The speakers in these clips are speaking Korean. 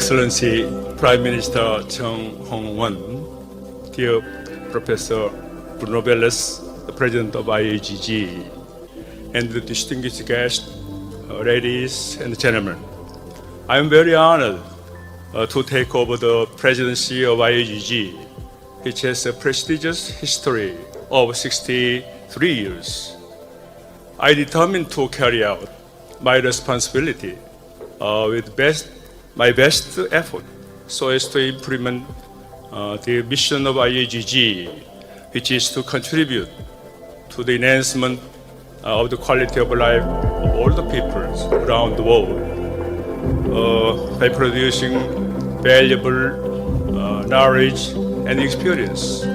Excellency Prime Minister Chung Hong-won, dear Professor Bruno Belles, the President of IAGG, and the distinguished guests, ladies and gentlemen. I am very honored to take over the presidency of IAGG, which has a prestigious history of 63 years. I determined to carry out my responsibility with my best effort so as to implement the mission of IAGG, which is to contribute to the enhancement of the quality of life of all the peoples around the world by producing valuable knowledge and experience.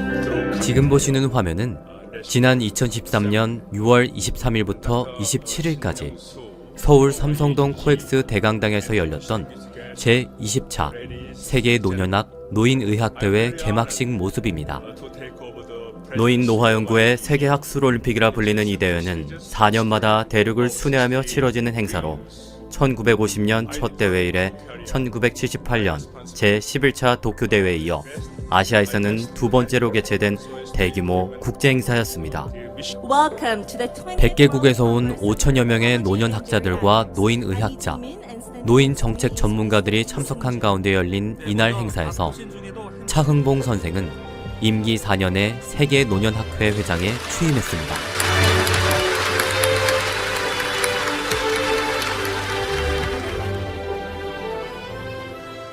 지금 보시는 화면은 지난 2013년 6월 23일부터 27일까지 서울 삼성동 코엑스 대강당에서 열렸던 제20차 세계노년학 노인의학대회 개막식 모습입니다. 노인노화연구의 세계학술올림픽이라 불리는 이 대회는 4년마다 대륙을 순회하며 치러지는 행사로 1950년 첫 대회 이래 1978년 제11차 도쿄대회에 이어 아시아에서는 두 번째로 개최된 대규모 국제행사였습니다. 100개국에서 온 5천여 명의 노년학자들과 노인의학자, 노인정책 전문가들이 참석한 가운데 열린 이날 행사에서 차흥봉 선생은 임기 4년의 세계노년학회 회장에 취임했습니다.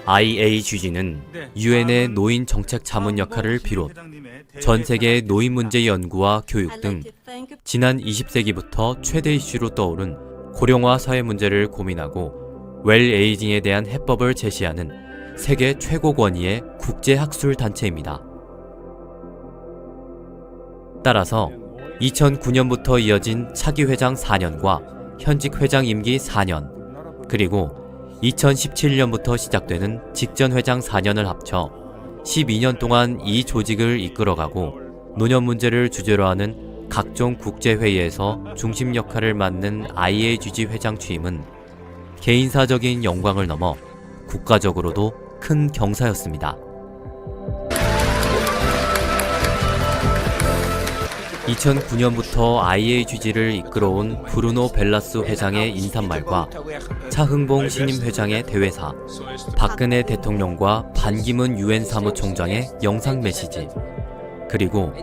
IAGG는 유엔의 노인 정책 자문 역할을 비롯 전 세계 노인 문제 연구와 교육 등 지난 20세기부터 최대 이슈로 떠오른 고령화 사회 문제를 고민하고 웰 에이징에 대한 해법을 제시하는 세계 최고 권위의 국제 학술 단체입니다. 따라서 2009년부터 이어진 차기 회장 4년과 현직 회장 임기 4년, 그리고 2017년부터 시작되는 직전 회장 4년을 합쳐 12년 동안 이 조직을 이끌어가고 노년 문제를 주제로 하는 각종 국제회의에서 중심 역할을 맡는 IAGG 회장 취임은 개인사적인 영광을 넘어 국가적으로도 큰 경사였습니다. 2009년부터 IAGG를 이끌어온 브루노 벨라스 회장의 인사말과 차흥봉 신임 회장의 대회사, 박근혜 대통령과 반기문 유엔 사무총장의 영상 메시지, 그리고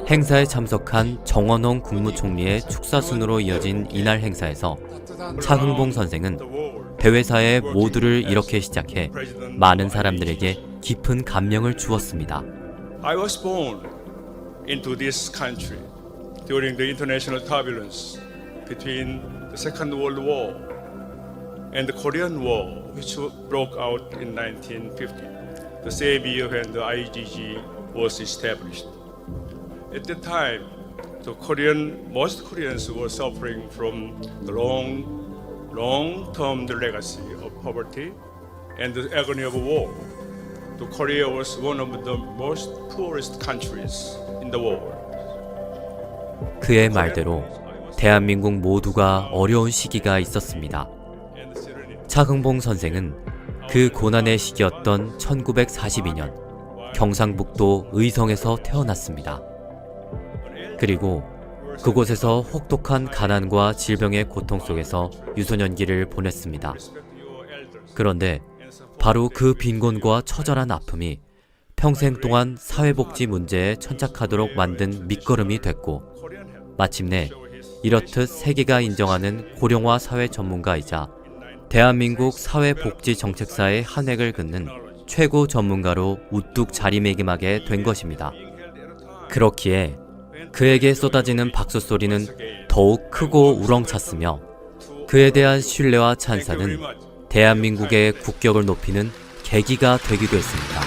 행사에 참석한 정원홍 국무총리의 축사순으로 이어진 이날 행사에서 차흥봉 선생은 대회사의 모두를 이렇게 시작해 많은 사람들에게 깊은 감명을 주었습니다. I was born into this country during the international turbulence between the Second World War and the Korean War, which broke out in 1950, the same year when the IAGG was established. At that time, most Koreans were suffering from the long-term legacy of poverty and the agony of war. Korea was one of the most poorest countries in the world. 그의 말대로 대한민국 모두가 어려운 시기가 있었습니다. 차흥봉 선생은 그 고난의 시기였던 1942년 경상북도 의성에서 태어났습니다. 그리고 그곳에서 혹독한 가난과 질병의 고통 속에서 유소년기를 보냈습니다. 그런데 바로 그 빈곤과 처절한 아픔이 평생 동안 사회복지 문제에 천착하도록 만든 밑거름이 됐고, 마침내 이렇듯 세계가 인정하는 고령화 사회 전문가이자 대한민국 사회복지정책사의 한 획을 긋는 최고 전문가로 우뚝 자리매김하게 된 것입니다. 그렇기에 그에게 쏟아지는 박수 소리는 더욱 크고 우렁찼으며 그에 대한 신뢰와 찬사는 대한민국의 국격을 높이는 계기가 되기도 했습니다.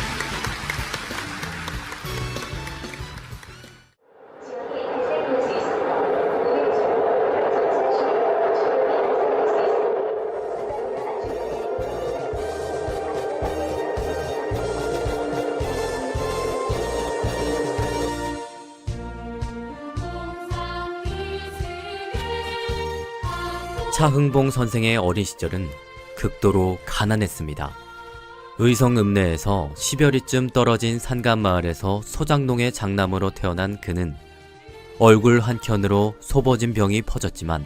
차흥봉 선생의 어린 시절은 극도로 가난했습니다. 의성 읍내에서 10여리쯤 떨어진 산간마을에서 소장농의 장남으로 태어난 그는 얼굴 한켠으로 소버진 병이 퍼졌지만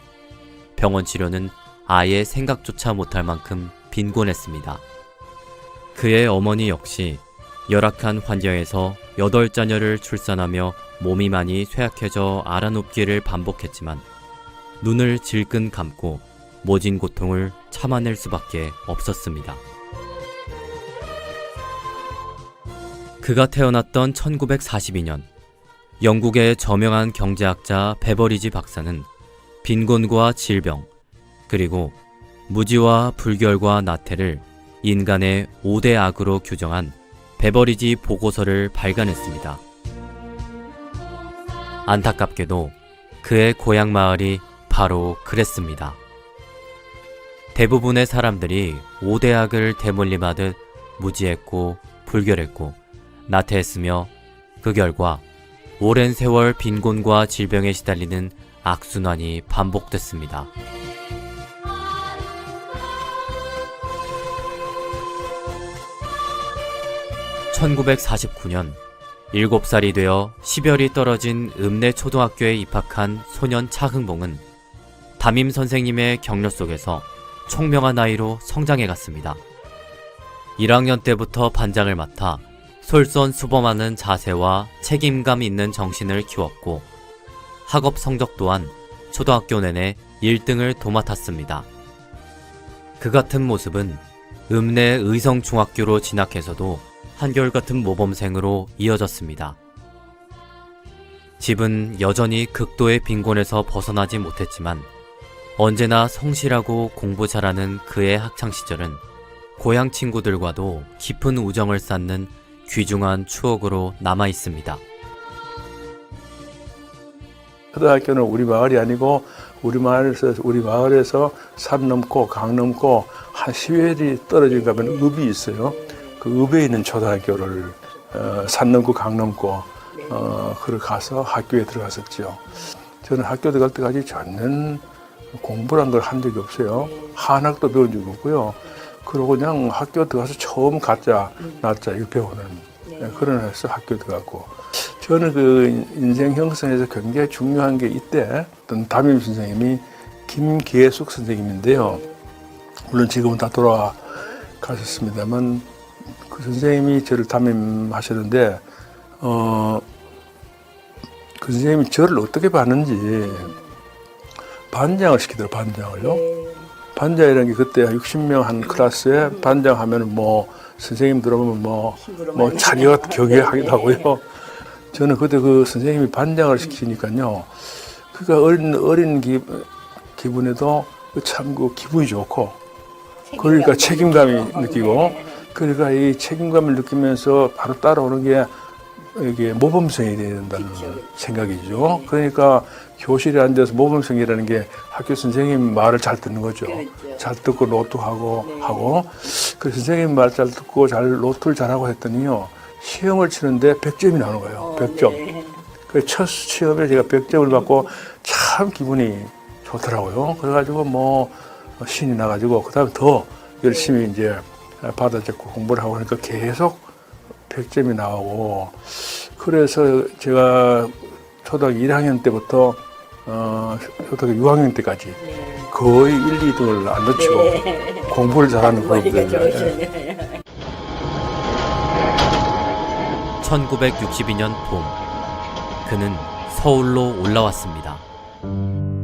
병원 치료는 아예 생각조차 못할 만큼 빈곤했습니다. 그의 어머니 역시 열악한 환경에서 8자녀를 출산하며 몸이 많이 쇠약해져 알아눕기를 반복했지만 눈을 질끈 감고 모진 고통을 참아낼 수밖에 없었습니다. 그가 태어났던 1942년, 영국의 저명한 경제학자 베버리지 박사는 빈곤과 질병, 그리고 무지와 불결과 나태를 인간의 5대 악으로 규정한 베버리지 보고서를 발간했습니다. 안타깝게도 그의 고향 마을이 바로 그랬습니다. 대부분의 사람들이 5대 악을 대물림하듯 무지했고 불결했고 나태했으며 그 결과 오랜 세월 빈곤과 질병에 시달리는 악순환이 반복됐습니다. (1949년) 7살이 되어 시별이 떨어진 읍내 초등학교에 입학한 소년 차흥봉은 담임 선생님의 격려 속에서 총명한 아이로 성장해 갔습니다. 1학년 때부터 반장을 맡아 솔선수범하는 자세와 책임감 있는 정신을 키웠고 학업 성적 또한 초등학교 내내 1등을 도맡았습니다. 그 같은 모습은 읍내 의성중학교로 진학해서도 한결같은 모범생으로 이어졌습니다. 집은 여전히 극도의 빈곤에서 벗어나지 못했지만 언제나 성실하고 공부 잘하는 그의 학창시절은 고향 친구들과도 깊은 우정을 쌓는 귀중한 추억으로 남아 있습니다. 초등학교는 우리 마을이 아니고 우리 마을에서 산 넘고 강 넘고 한 10여리 떨어진 가면 읍이 있어요. 그 읍에 있는 초등학교를 산 넘고 강 넘고 그걸 가서 학교에 들어갔었죠. 저는 학교 들어갈 때까지 전혀 공부란 걸 한 적이 없어요. 한학도 배운 적이 없고요. 그러고 그냥 학교 들어가서 처음 가짜, 나짜 이거 배우는 그런 해서 학교 들어갔고. 저는 그 인생 형성에서 굉장히 중요한 게 이때 어떤 담임 선생님이 김계숙 선생님인데요. 물론 지금은 다 돌아가셨습니다만 그 선생님이 저를 담임하셨는데 그 선생님이 저를 어떻게 봤는지 반장을 시키더라고요. 반장을요. 반장이라는 게 그때 60명 한 클래스에 반장하면 뭐 선생님 들어보면 뭐 자기가 경애하기도 하고요. 저는 그때 그 선생님이 반장을 시키니까요. 그러니까 어린 기분에도 참 그 기분이 좋고 그러니까 책임감이 느끼고 그러니까 이 책임감을 느끼면서 바로 따라오는 게 이게 모범생이 돼야 된다는 생각이죠. 그러니까 교실에 앉아서 모범생이라는 게 학교 선생님 말을 잘 듣는 거죠. 잘 듣고 노트하고 그 선생님 말 잘 듣고 노트를 잘하고 했더니요. 시험을 치는데 100점이 나오는 거예요. 100점. 그 첫 시험에 제가 100점을 받고 참 기분이 좋더라고요. 그래가지고 뭐 신이 나가지고 그다음에 더 열심히 이제 받아 적고 공부를 하고 하니까 계속 100점이 나오고 그래서 제가 초등학교 1학년 때부터 초등학교 6학년 때까지 거의 1, 2등을 안 놓치고 공부를 잘하는 그룹들. 1962년 봄, 그는 서울로 올라왔습니다.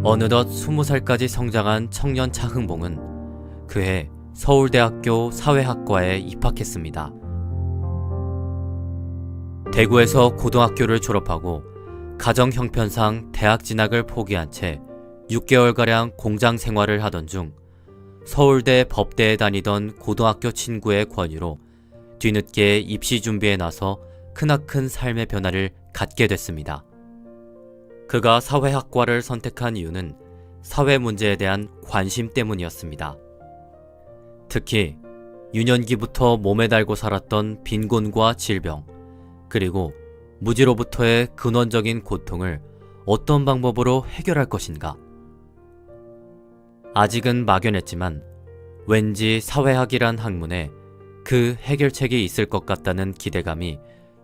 어느덧 20살까지 성장한 청년 차흥봉은 그해 서울대학교 사회학과에 입학했습니다. 대구에서 고등학교를 졸업하고 가정 형편상 대학 진학을 포기한 채 6개월가량 공장 생활을 하던 중 서울대 법대에 다니던 고등학교 친구의 권유로 뒤늦게 입시 준비에 나서 크나큰 삶의 변화를 갖게 됐습니다. 그가 사회학과를 선택한 이유는 사회 문제에 대한 관심 때문이었습니다. 특히 유년기부터 몸에 달고 살았던 빈곤과 질병, 그리고 무지로부터의 근원적인 고통을 어떤 방법으로 해결할 것인가? 아직은 막연했지만 왠지 사회학이란 학문에 그 해결책이 있을 것 같다는 기대감이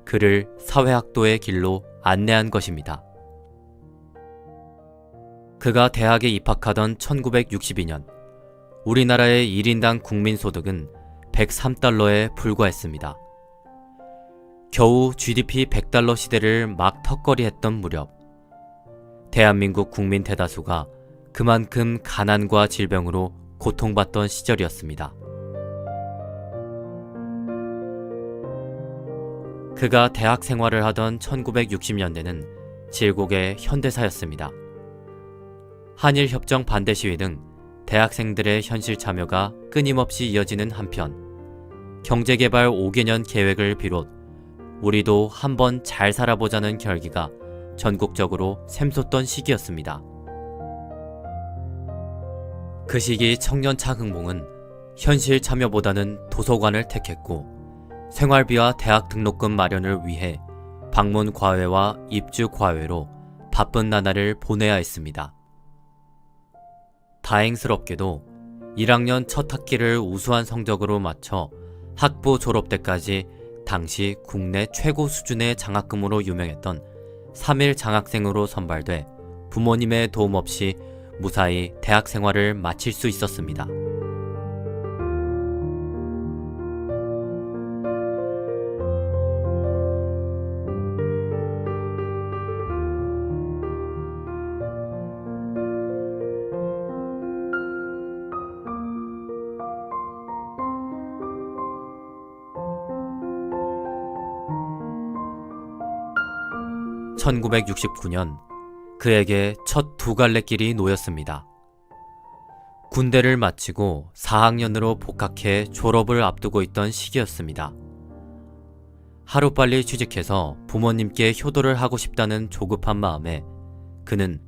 그를 사회학도의 길로 안내한 것입니다. 그가 대학에 입학하던 1962년 우리나라의 1인당 국민소득은 103달러에 불과했습니다. 겨우 GDP 100달러 시대를 막 턱걸이했던 무렵 대한민국 국민 대다수가 그만큼 가난과 질병으로 고통받던 시절이었습니다. 그가 대학 생활을 하던 1960년대는 질곡의 현대사였습니다. 한일협정 반대 시위 등 대학생들의 현실 참여가 끊임없이 이어지는 한편 경제개발 5개년 계획을 비롯 우리도 한번 잘 살아보자는 결기가 전국적으로 샘솟던 시기였습니다. 그 시기 청년 차흥봉은 현실 참여보다는 도서관을 택했고 생활비와 대학 등록금 마련을 위해 방문 과외와 입주 과외로 바쁜 나날을 보내야 했습니다. 다행스럽게도 1학년 첫 학기를 우수한 성적으로 마쳐 학부 졸업 때까지 당시 국내 최고 수준의 장학금으로 유명했던 3일 장학생으로 선발돼 부모님의 도움 없이 무사히 대학 생활을 마칠 수 있었습니다. (1969년) 그에게 첫 두 갈래 길이 놓였습니다. 군대를 마치고 4학년으로 복학해 졸업을 앞두고 있던 시기였습니다. 하루빨리 취직해서 부모님께 효도를 하고 싶다는 조급한 마음에 그는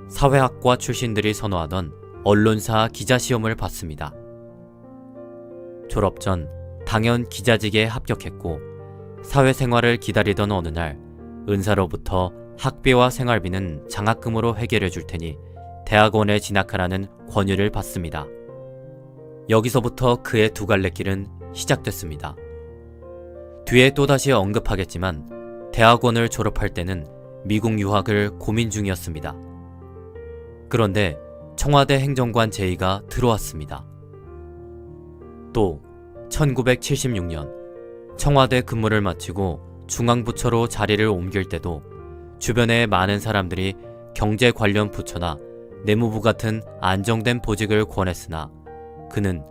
사회학과 출신들이 선호하던 언론사 기자시험을 봤습니다. 졸업 전 당연 기자직에 합격했고 사회생활을 기다리던 어느 날 은사로부터 학비와 생활비는 장학금으로 해결해 줄 테니 대학원에 진학하라는 권유를 받습니다. 여기서부터 그의 두 갈래 길은 시작됐습니다. 뒤에 또다시 언급하겠지만 대학원을 졸업할 때는 미국 유학을 고민 중이었습니다. 그런데 청와대 행정관 제의가 들어왔습니다. 또 1976년 청와대 근무를 마치고 중앙부처로 자리를 옮길 때도 주변의 많은 사람들이 경제 관련 부처나 내무부 같은 안정된 보직을 권했으나 그는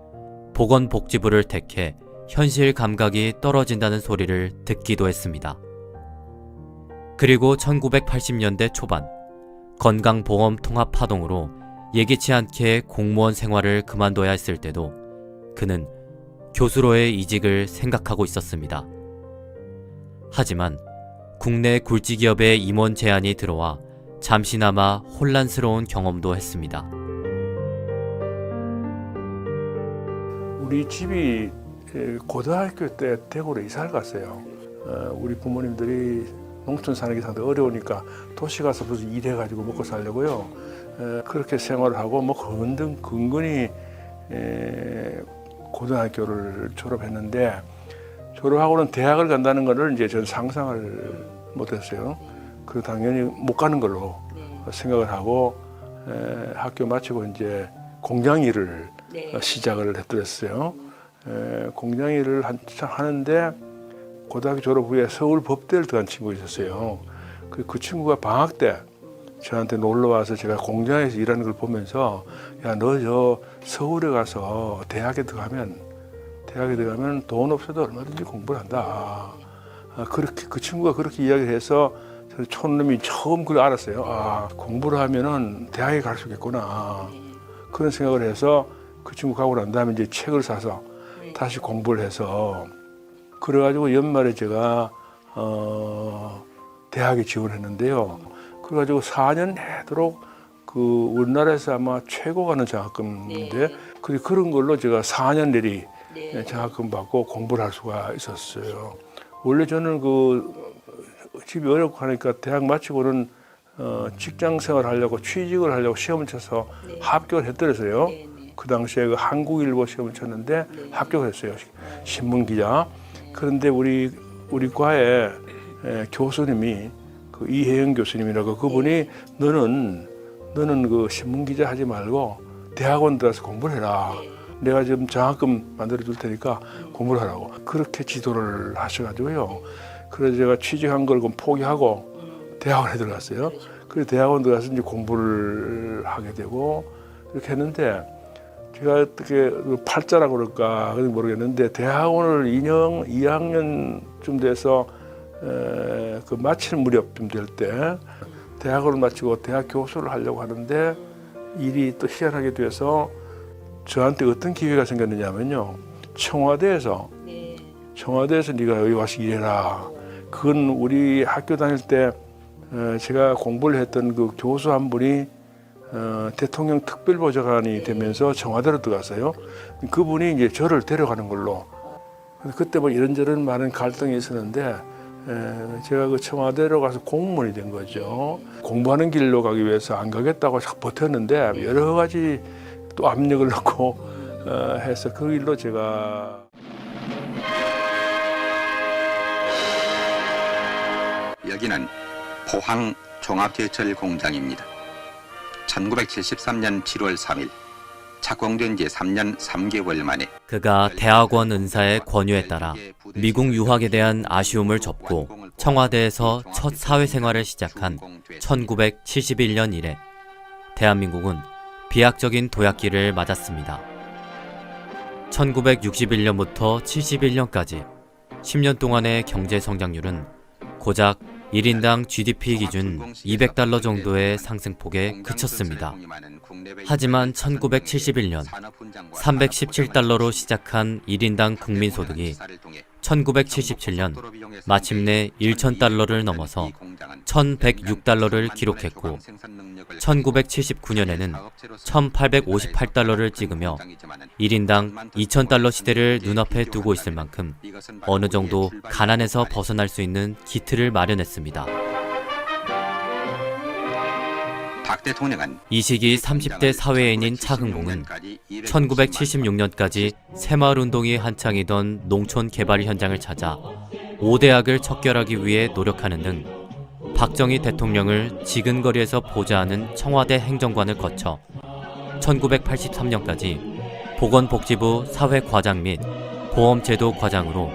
보건복지부를 택해 현실 감각이 떨어진다는 소리를 듣기도 했습니다. 그리고 1980년대 초반 건강보험 통합 파동으로 예기치 않게 공무원 생활을 그만둬야 했을 때도 그는 교수로의 이직을 생각하고 있었습니다. 하지만 국내 굴지기업의 임원 제안이 들어와 잠시나마 혼란스러운 경험도 했습니다. 우리 집이 고등학교 때 대구로 이사를 갔어요. 우리 부모님들이 농촌 사는 게 상당히 어려우니까 도시 가서 무슨 일해가지고 먹고 살려고요. 그렇게 생활을 하고 뭐 근근히 고등학교를 졸업했는데 졸업하고는 대학을 간다는 것을 이제 전 상상을 못했어요. 그 당연히 못 가는 걸로 생각을 하고 학교 마치고 이제 공장 일을 시작을 했더랬어요. 공장 일을 한참 하는데 고등학교 졸업 후에 서울 법대를 들어간 친구가 있었어요. 그 친구가 방학 때 저한테 놀러 와서 제가 공장에서 일하는 걸 보면서 야, 너 저 서울에 가서 대학에 들어가면 돈 없어도 얼마든지 공부를 한다. 그렇게 그 친구가 그렇게 이야기를 해서 촌놈이 처음 그걸 알았어요. 아, 공부를 하면은 대학에 갈 수 있겠구나. 그런 생각을 해서 그 친구 가고 난 다음에 이제 책을 사서 다시 공부를 해서 그래가지고 연말에 제가 대학에 지원했는데요. 그래가지고 4년 내도록 그 우리나라에서 아마 최고 가는 장학금인데 그런 걸로 제가 4년 내리 장학금 받고 공부를 할 수가 있었어요. 원래 저는 그 집이 어렵고 하니까 대학 마치고는 직장 생활 하려고 취직을 하려고 시험을 쳐서 합격을 했더라고요. 그 당시에 그 한국일보 시험을 쳤는데 합격했어요. 신문 기자. 그런데 우리 과에 교수님이 그 이혜영 교수님이라고 그분이 너는 그 신문 기자 하지 말고 대학원 들어가서 공부를 해라. 내가 지금 장학금 만들어 줄 테니까 공부를 하라고. 그렇게 지도를 하셔가지고요. 그래서 제가 취직한 걸 포기하고 대학원에 들어갔어요. 그래서 대학원 들어가서 이제 공부를 하게 되고 이렇게 했는데 제가 어떻게 팔자라고 그럴까 모르겠는데 대학원을 2학년쯤 돼서 그 마칠 무렵쯤 될 때 대학원을 마치고 대학 교수를 하려고 하는데 일이 또 희한하게 돼서 저한테 어떤 기회가 생겼느냐면요. 청와대에서 네가 여기 와서 일해라. 그건 우리 학교 다닐 때 제가 공부를 했던 그 교수 한 분이 대통령 특별보좌관이 되면서 청와대로 들어갔어요. 그분이 이제 저를 데려가는 걸로. 그때 뭐 이런저런 많은 갈등이 있었는데 제가 그 청와대로 가서 공무원이 된 거죠. 공부하는 길로 가기 위해서 안 가겠다고 자꾸 버텼는데 여러 가지 또 압력을 넣고 해서 그 길로 제가 여기는 포항 종합제철 공장입니다. 1973년 7월 3일 착공된 지 3년 3개월 만에 그가 대학원 은사의 권유에 따라 미국 유학에 대한 아쉬움을 접고 청와대에서 첫 사회생활을 시작한 1971년 이래 대한민국은 비약적인 도약기를 맞았습니다. 1961년부터 71년까지 10년 동안의 경제 성장률은 고작 1인당 GDP 기준 $200 정도의 상승폭에 그쳤습니다. 하지만 1971년 317달러로 시작한 1인당 국민소득이 1977년 마침내 1,000달러를 넘어서 1,106달러를 기록했고 1979년에는 1,858달러를 찍으며 1인당 2,000달러 시대를 눈앞에 두고 있을 만큼 어느 정도 가난에서 벗어날 수 있는 기틀을 마련했습니다. 박 대통령은 이 시기 30대 사회인인 차흥봉은 1976년까지 새마을운동이 한창이던 농촌 개발 현장을 찾아 5대학을 척결하기 위해 노력하는 등 박정희 대통령을 지근거리에서 보좌하는 청와대 행정관을 거쳐 1983년까지 보건복지부 사회과장 및 보험제도 과장으로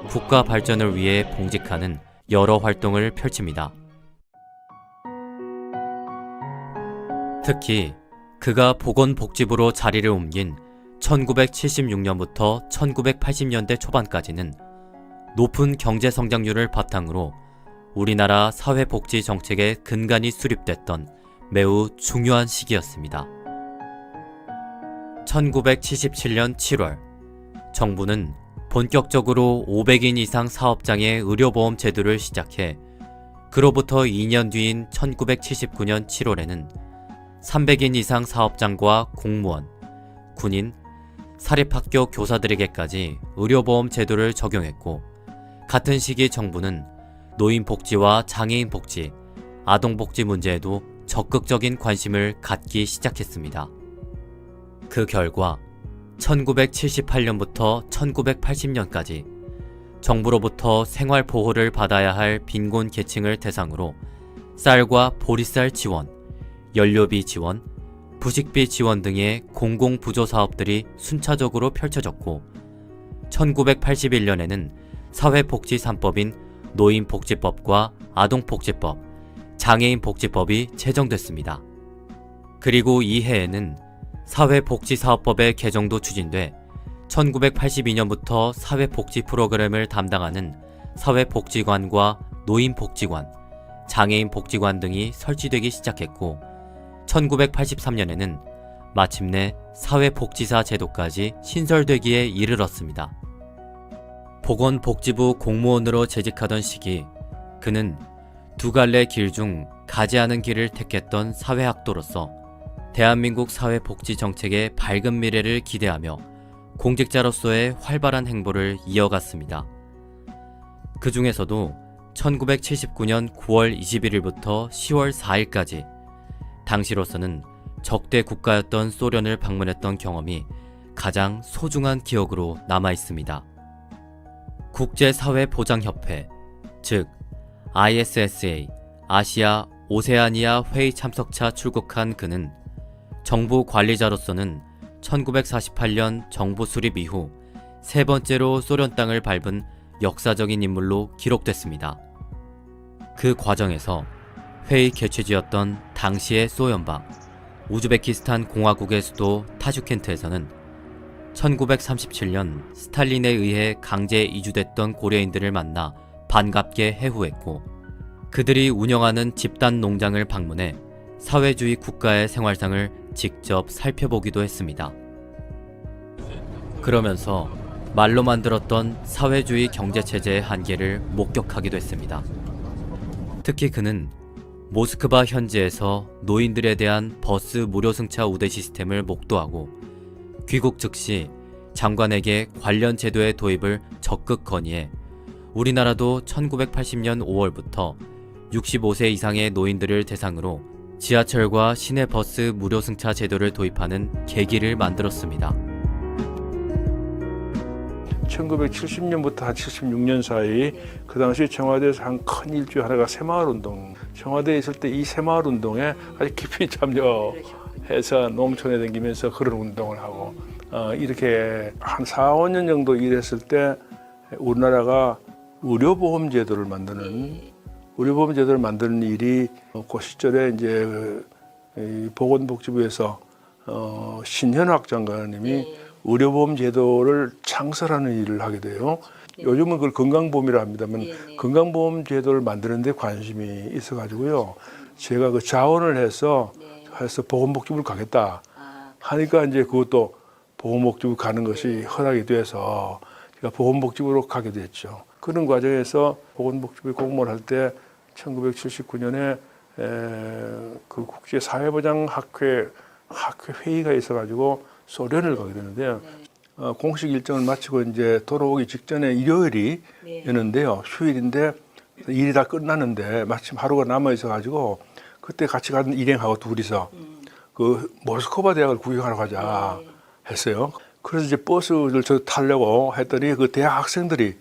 국가 발전을 위해 봉직하는 여러 활동을 펼칩니다. 특히 그가 보건복지부로 자리를 옮긴 1976년부터 1980년대 초반까지는 높은 경제성장률을 바탕으로 우리나라 사회복지 정책의 근간이 수립됐던 매우 중요한 시기였습니다. 1977년 7월, 정부는 본격적으로 500인 이상 사업장의 의료보험 제도를 시작해 그로부터 2년 뒤인 1979년 7월에는 300인 이상 사업장과 공무원, 군인, 사립학교 교사들에게까지 의료보험 제도를 적용했고 같은 시기 정부는 노인복지와 장애인복지, 아동복지 문제에도 적극적인 관심을 갖기 시작했습니다. 그 결과 1978년부터 1980년까지 정부로부터 생활보호를 받아야 할 빈곤 계층을 대상으로 쌀과 보리쌀 지원, 연료비 지원, 부식비 지원 등의 공공부조 사업들이 순차적으로 펼쳐졌고 1981년에는 사회복지 3법인 노인복지법과 아동복지법, 장애인복지법이 제정됐습니다. 그리고 이 해에는 사회복지사업법의 개정도 추진돼 1982년부터 사회복지 프로그램을 담당하는 사회복지관과 노인복지관, 장애인복지관 등이 설치되기 시작했고 1983년에는 마침내 사회복지사 제도까지 신설되기에 이르렀습니다. 보건복지부 공무원으로 재직하던 시기 그는 두 갈래 길 중 가지 않은 길을 택했던 사회학도로서 대한민국 사회복지 정책의 밝은 미래를 기대하며 공직자로서의 활발한 행보를 이어갔습니다. 그 중에서도 1979년 9월 21일부터 10월 4일까지 당시로서는 적대 국가였던 소련을 방문했던 경험이 가장 소중한 기억으로 남아 있습니다. 국제사회보장협회, 즉 ISSA, 아시아 오세아니아 회의 참석차 출국한 그는 정부 관리자로서는 1948년 정부 수립 이후 세 번째로 소련 땅을 밟은 역사적인 인물로 기록됐습니다. 그 과정에서 회의 개최지였던 당시의 소연방, 우즈베키스탄 공화국의 수도 타슈켄트에서는 1937년 스탈린에 의해 강제 이주됐던 고려인들을 만나 반갑게 해후했고, 그들이 운영하는 집단 농장을 방문해 사회주의 국가의 생활상을 직접 살펴보기도 했습니다. 그러면서 말로만 들었던 사회주의 경제체제의 한계를 목격하기도 했습니다. 특히 그는 모스크바 현지에서 노인들에 대한 버스 무료 승차 우대 시스템을 목도하고 귀국 즉시 장관에게 관련 제도의 도입을 적극 건의해 우리나라도 1980년 5월부터 65세 이상의 노인들을 대상으로 지하철과 시내 버스 무료 승차 제도를 도입하는 계기를 만들었습니다. 1970년부터 한 76년 사이 그 당시 청와대에서 한 큰 일주 하나가 새마을운동, 청와대에 있을 때 이 새마을운동에 아주 깊이 참여해서 농촌에 다니면서 그런 운동을 하고 이렇게 한 4, 5년 정도 일했을 때 우리나라가 의료보험제도를 만드는 일이 그 시절에 이제 보건복지부에서 신현학 장관님이 의료보험 제도를 창설하는 일을 하게 돼요. 요즘은 그걸 건강보험이라 합니다만 건강보험 제도를 만드는 데 관심이 있어가지고요. 제가 그 자원을 해서 보건복지부를 가겠다 하니까 이제 그것도 보건복지부 가는 것이 허락이 돼서 제가 보건복지부로 가게 됐죠. 그런 과정에서 보건복지부에 공무원을 할 때 1979년에 그 국제사회보장학회 회의가 있어가지고 소련을 가게 되는데요. 공식 일정을 마치고 이제 돌아오기 직전에 일요일이었는데요. 휴일인데 일이 다 끝났는데 마침 하루가 남아 있어가지고 그때 같이 간 일행하고 둘이서 그 모스크바 대학을 구경하러 가자 했어요. 그래서 이제 버스를 저 타려고 했더니 그 대학 학생들이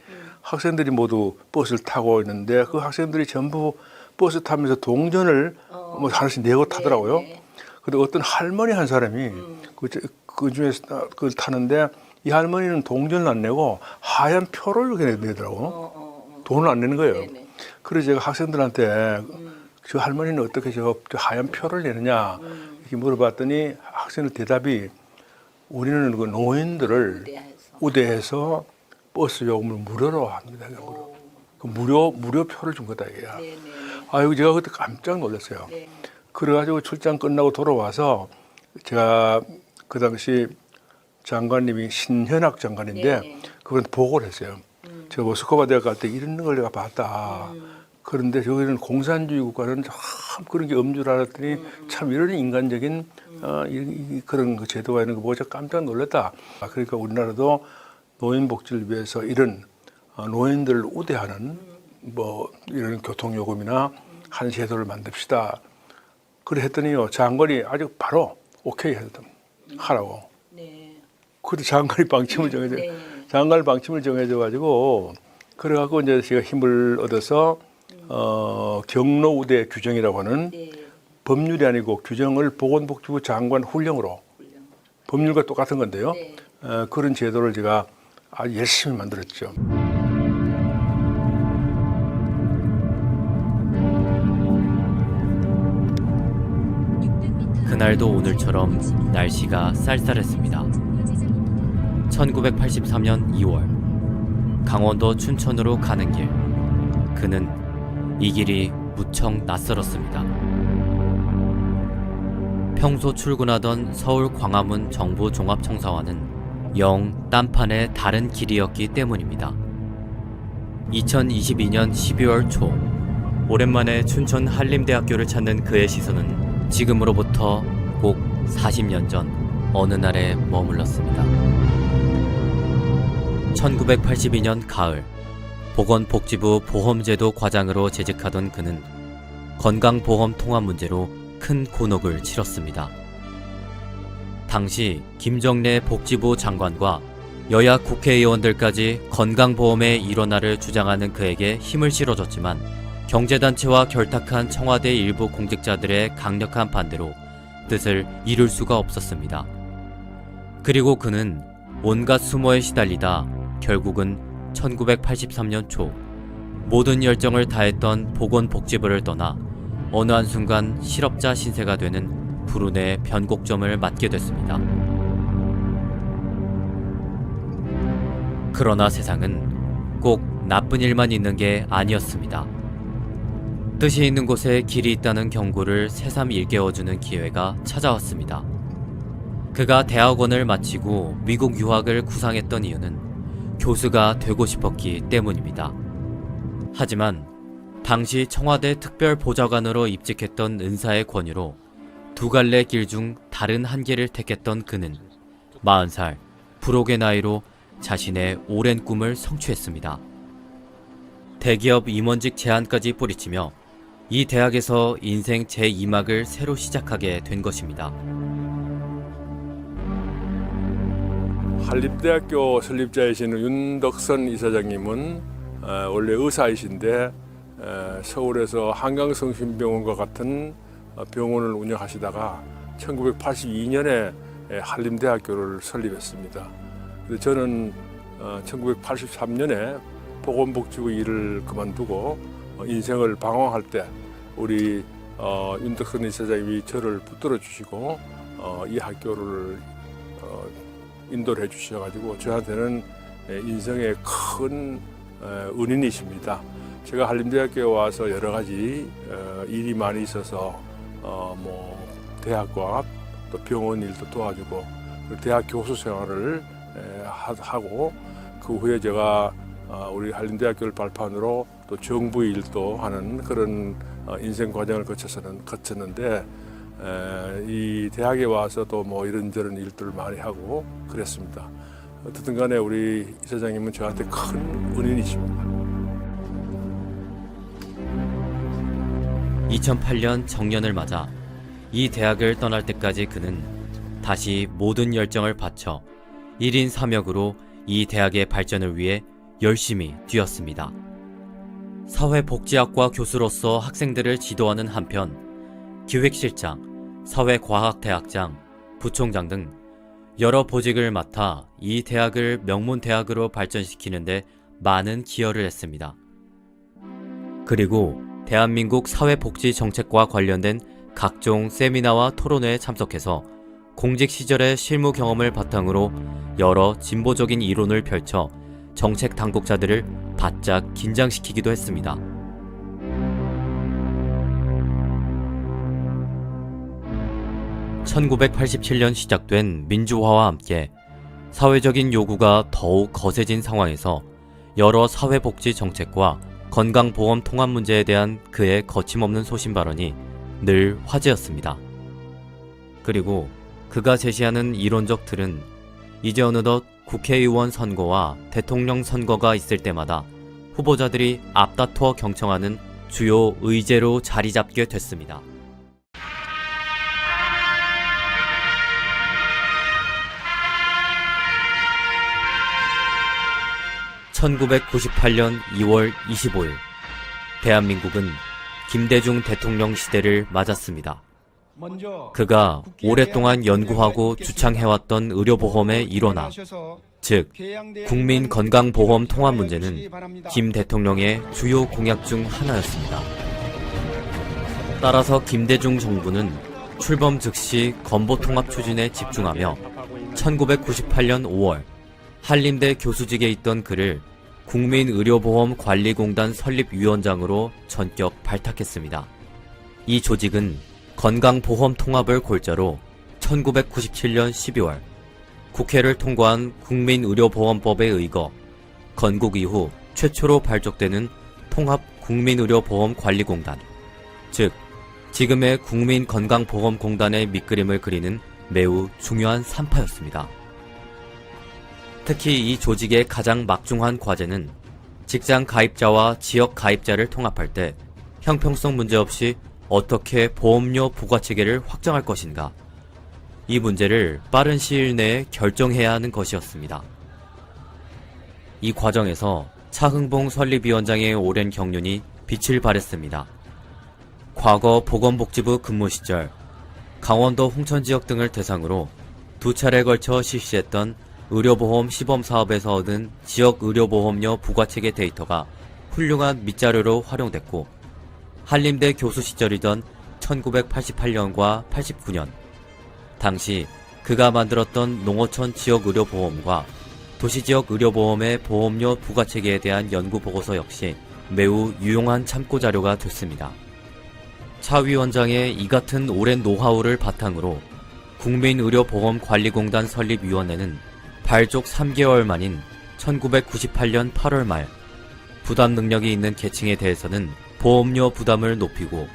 모두 버스를 타고 있는데 그 학생들이 전부 버스 타면서 동전을 뭐 하나씩 내고 타더라고요. 근데 어떤 할머니 한 사람이 그 중에서 그걸 타는데 이 할머니는 동전을 안 내고 하얀 표를 이렇게 내더라고. 돈을 안 내는 거예요. 그래서 제가 학생들한테 저 할머니는 어떻게 저 하얀 표를 내느냐 이렇게 물어봤더니 학생들 대답이 우리는 그 노인들을 우대해서 버스 요금을 무료로 합니다. 그 무료 표를 준 거다 이게야. 아유 제가 그때 깜짝 놀랐어요. 그래가지고 출장 끝나고 돌아와서 제가 그 당시 장관님이 신현학 장관인데 그분 보고를 했어요. 제가 모스크바 대학 갈 때 이런 걸 내가 봤다. 그런데 저기는 공산주의 국가는 참 그런 게 없는 줄 알았더니 참 이런 인간적인 그런 그 제도가 있는 거 보고 제가 깜짝 놀랐다. 그러니까 우리나라도 노인 복지를 위해서 이런 노인들을 우대하는 뭐 이런 교통요금이나 한 제도를 만듭시다. 그래 했더니요 장관이 아주 바로 오케이 하라고. 그때 장관이 방침을 정해줘가지고 그래갖고 이제 제가 힘을 얻어서 경로 우대 규정이라고 하는 법률이 아니고 규정을 보건복지부 장관 훈령으로 법률과 똑같은 건데요. 그런 제도를 제가 아주 열심히 만들었죠. 그날도 오늘처럼 날씨가 쌀쌀했습니다. 1983년 2월 강원도 춘천으로 가는 길. 그는 이 길이 무척 낯설었습니다. 평소 출근하던 서울 광화문 정부 종합청사와는 영 딴판의 다른 길이었기 때문입니다. 2022년 12월 초 오랜만에 춘천 한림대학교를 찾는 그의 시선은 지금으로부터 꼭 40년 전 어느 날에 머물렀습니다. 1982년 가을 보건복지부 보험제도 과장으로 재직하던 그는 건강보험 통합 문제로 큰 곤혹을 치렀습니다. 당시 김정래 복지부 장관과 여야 국회의원들까지 건강보험의 일원화를 주장하는 그에게 힘을 실어줬지만 경제단체와 결탁한 청와대 일부 공직자들의 강력한 반대로 뜻을 이룰 수가 없었습니다. 그리고 그는 온갖 수모에 시달리다 결국은 1983년 초 모든 열정을 다했던 보건복지부를 떠나 어느 한순간 실업자 신세가 되는 불운의 변곡점을 맞게 됐습니다. 그러나 세상은 꼭 나쁜 일만 있는 게 아니었습니다. 뜻이 있는 곳에 길이 있다는 경고를 새삼 일깨워주는 기회가 찾아왔습니다. 그가 대학원을 마치고 미국 유학을 구상했던 이유는 교수가 되고 싶었기 때문입니다. 하지만 당시 청와대 특별보좌관으로 입직했던 은사의 권유로 두 갈래 길 중 다른 한 길을 택했던 그는 40살 불혹의 나이로 자신의 오랜 꿈을 성취했습니다. 대기업 임원직 제안까지 뿌리치며 이 대학에서 인생 제2막을 새로 시작하게 된 것입니다. 한림대학교 설립자이신 윤덕선 이사장님은 원래 의사이신데 서울에서 한강성심병원과 같은 병원을 운영하시다가 1982년에 한림대학교를 설립했습니다. 저는 1983년에 보건복지부 일을 그만두고 인생을 방황할 때 우리 윤덕선 이사장님이 저를 붙들어 주시고 이 학교를 인도를 해주셔가지고 저한테는 인생의 큰 은인이십니다. 제가 한림대학교에 와서 여러 가지 일이 많이 있어서 뭐 대학과 또 병원 일도 도와주고 대학 교수 생활을 하고 그 후에 제가 우리 한림대학교를 발판으로 또 정부 일도 하는 그런 인생 과정을 거쳤는데 이 대학에 와서 또 뭐 이런저런 일들을 많이 하고 그랬습니다. 어쨌든 간에 우리 이사장님은 저한테 큰 은인이십니다. 2008년 정년을 맞아 이 대학을 떠날 때까지 그는 다시 모든 열정을 바쳐 1인 3역으로 이 대학의 발전을 위해 열심히 뛰었습니다. 사회복지학과 교수로서 학생들을 지도하는 한편 기획실장, 사회과학대학장, 부총장 등 여러 보직을 맡아 이 대학을 명문대학으로 발전시키는데 많은 기여를 했습니다. 그리고 대한민국 사회복지 정책과 관련된 각종 세미나와 토론회에 참석해서 공직 시절의 실무 경험을 바탕으로 여러 진보적인 이론을 펼쳐 정책 당국자들을 바짝 긴장시키기도 했습니다. (1987년) 시작된 민주화와 함께 사회적인 요구가 더욱 거세진 상황에서 여러 사회복지 정책과 건강보험 통합 문제에 대한 그의 거침없는 소신 발언이 늘 화제였습니다. 그리고 그가 제시하는 이론적 틀은 이제 어느덧 국회의원 선거와 대통령 선거가 있을 때마다 후보자들이 앞다투어 경청하는 주요 의제로 자리 잡게 됐습니다. 1998년 2월 25일 대한민국은 김대중 대통령 시대를 맞았습니다. 그가 오랫동안 연구하고 주창해왔던 의료보험의 일원화, 즉 국민건강보험 통합 문제는 김 대통령의 주요 공약 중 하나였습니다. 따라서 김대중 정부는 출범 즉시 건보통합 추진에 집중하며 1998년 5월 한림대 교수직에 있던 그를 국민의료보험관리공단 설립위원장으로 전격 발탁했습니다. 이 조직은 건강보험 통합을 골자로 1997년 12월 국회를 통과한 국민의료보험법에 의거 건국 이후 최초로 발족되는 통합국민의료보험관리공단, 즉 지금의 국민건강보험공단의 밑그림을 그리는 매우 중요한 산파였습니다. 특히 이 조직의 가장 막중한 과제는 직장 가입자와 지역 가입자를 통합할 때 형평성 문제 없이 어떻게 보험료 부과 체계를 확정할 것인가, 이 문제를 빠른 시일 내에 결정해야 하는 것이었습니다. 이 과정에서 차흥봉 설립위원장의 오랜 경륜이 빛을 발했습니다. 과거 보건복지부 근무 시절 강원도 홍천 지역 등을 대상으로 2차례에 걸쳐 실시했던 의료보험 시범사업에서 얻은 지역 의료보험료 부과체계 데이터가 훌륭한 밑자료로 활용됐고, 한림대 교수 시절이던 1988년과 89년 당시 그가 만들었던 농어촌 지역의료보험과 도시지역 의료보험의 보험료 부과체계에 대한 연구보고서 역시 매우 유용한 참고자료가 됐습니다. 차 위원장의 이 같은 오랜 노하우를 바탕으로 국민의료보험관리공단 설립위원회는 발족 3개월 만인 1998년 8월 말 부담 능력이 있는 계층에 대해서는 보험료 부담을 높이고,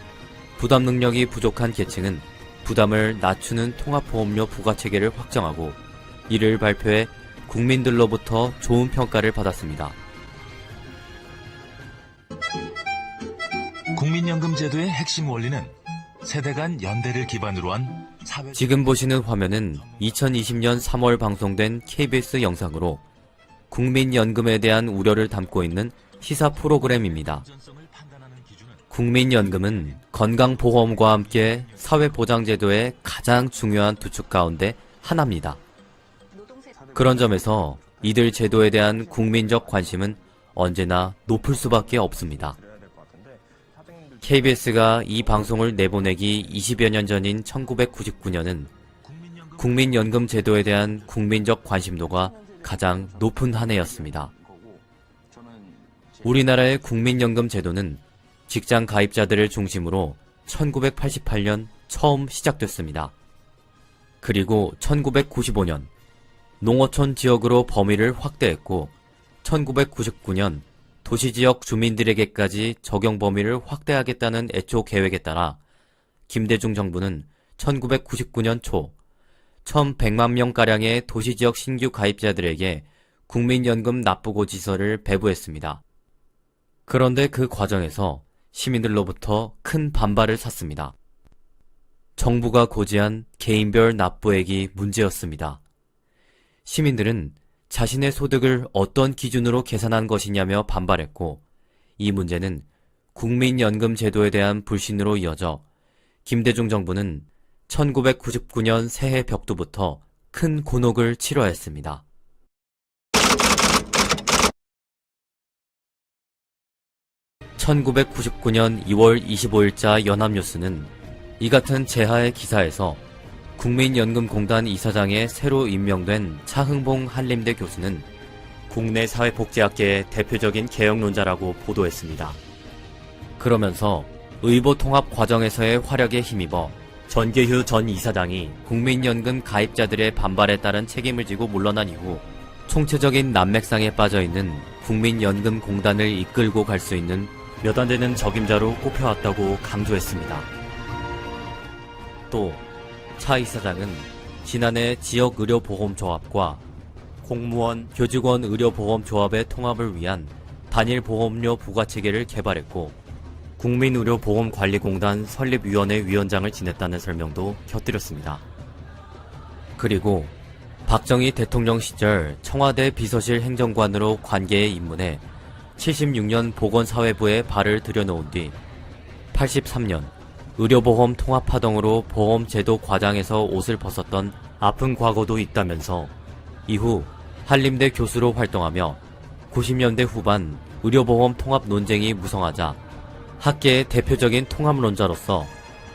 부담 능력이 부족한 계층은 부담을 낮추는 통합보험료 부과체계를 확정하고, 이를 발표해 국민들로부터 좋은 평가를 받았습니다. 국민연금 제도의 핵심 원리는 세대 간 연대를 기반으로 한 사회. 지금 보시는 화면은 2020년 3월 방송된 KBS 영상으로 국민연금에 대한 우려를 담고 있는 시사 프로그램입니다. 국민연금은 건강보험과 함께 사회보장제도의 가장 중요한 두 축 가운데 하나입니다. 그런 점에서 이들 제도에 대한 국민적 관심은 언제나 높을 수밖에 없습니다. KBS가 이 방송을 내보내기 20여 년 전인 1999년은 국민연금 제도에 대한 국민적 관심도가 가장 높은 한 해였습니다. 우리나라의 국민연금 제도는 직장 가입자들을 중심으로 1988년 처음 시작됐습니다. 그리고 1995년 농어촌 지역으로 범위를 확대했고, 1999년 도시지역 주민들에게까지 적용 범위를 확대하겠다는 애초 계획에 따라 김대중 정부는 1999년 초 1100만 명가량의 도시지역 신규 가입자들에게 국민연금 납부고지서를 배부했습니다. 그런데 그 과정에서 시민들로부터 큰 반발을 샀습니다. 정부가 고지한 개인별 납부액이 문제였습니다. 시민들은 자신의 소득을 어떤 기준으로 계산한 것이냐며 반발했고, 이 문제는 국민연금 제도에 대한 불신으로 이어져 김대중 정부는 1999년 새해 벽두부터 큰 곤혹을 치러야 했습니다. (1999년 2월 25일자) 연합뉴스는 이 같은 재하의 기사에서 국민연금공단 이사장에 새로 임명된 차흥봉 한림대 교수는 국내 사회복지학계의 대표적인 개혁론자라고 보도했습니다. 그러면서 의보통합 과정에서의 활약에 힘입어 전계휴 전 이사장이 국민연금 가입자들의 반발에 따른 책임을 지고 물러난 이후 총체적인 난맥상에 빠져있는 국민연금공단을 이끌고 갈 수 있는 몇 안 되는 적임자로 꼽혀왔다고 강조했습니다. 또 차 이사장은 지난해 지역의료보험조합과 공무원, 교직원 의료보험조합의 통합을 위한 단일보험료 부과체계를 개발했고, 국민의료보험관리공단 설립위원회 위원장을 지냈다는 설명도 곁들였습니다. 그리고 박정희 대통령 시절 청와대 비서실 행정관으로 관계에 입문해 76년 보건사회부에 발을 들여놓은 뒤 83년 의료보험 통합파동으로 보험제도 과장에서 옷을 벗었던 아픈 과거도 있다면서 이후 한림대 교수로 활동하며 90년대 후반 의료보험 통합 논쟁이 무성하자 학계의 대표적인 통합론자로서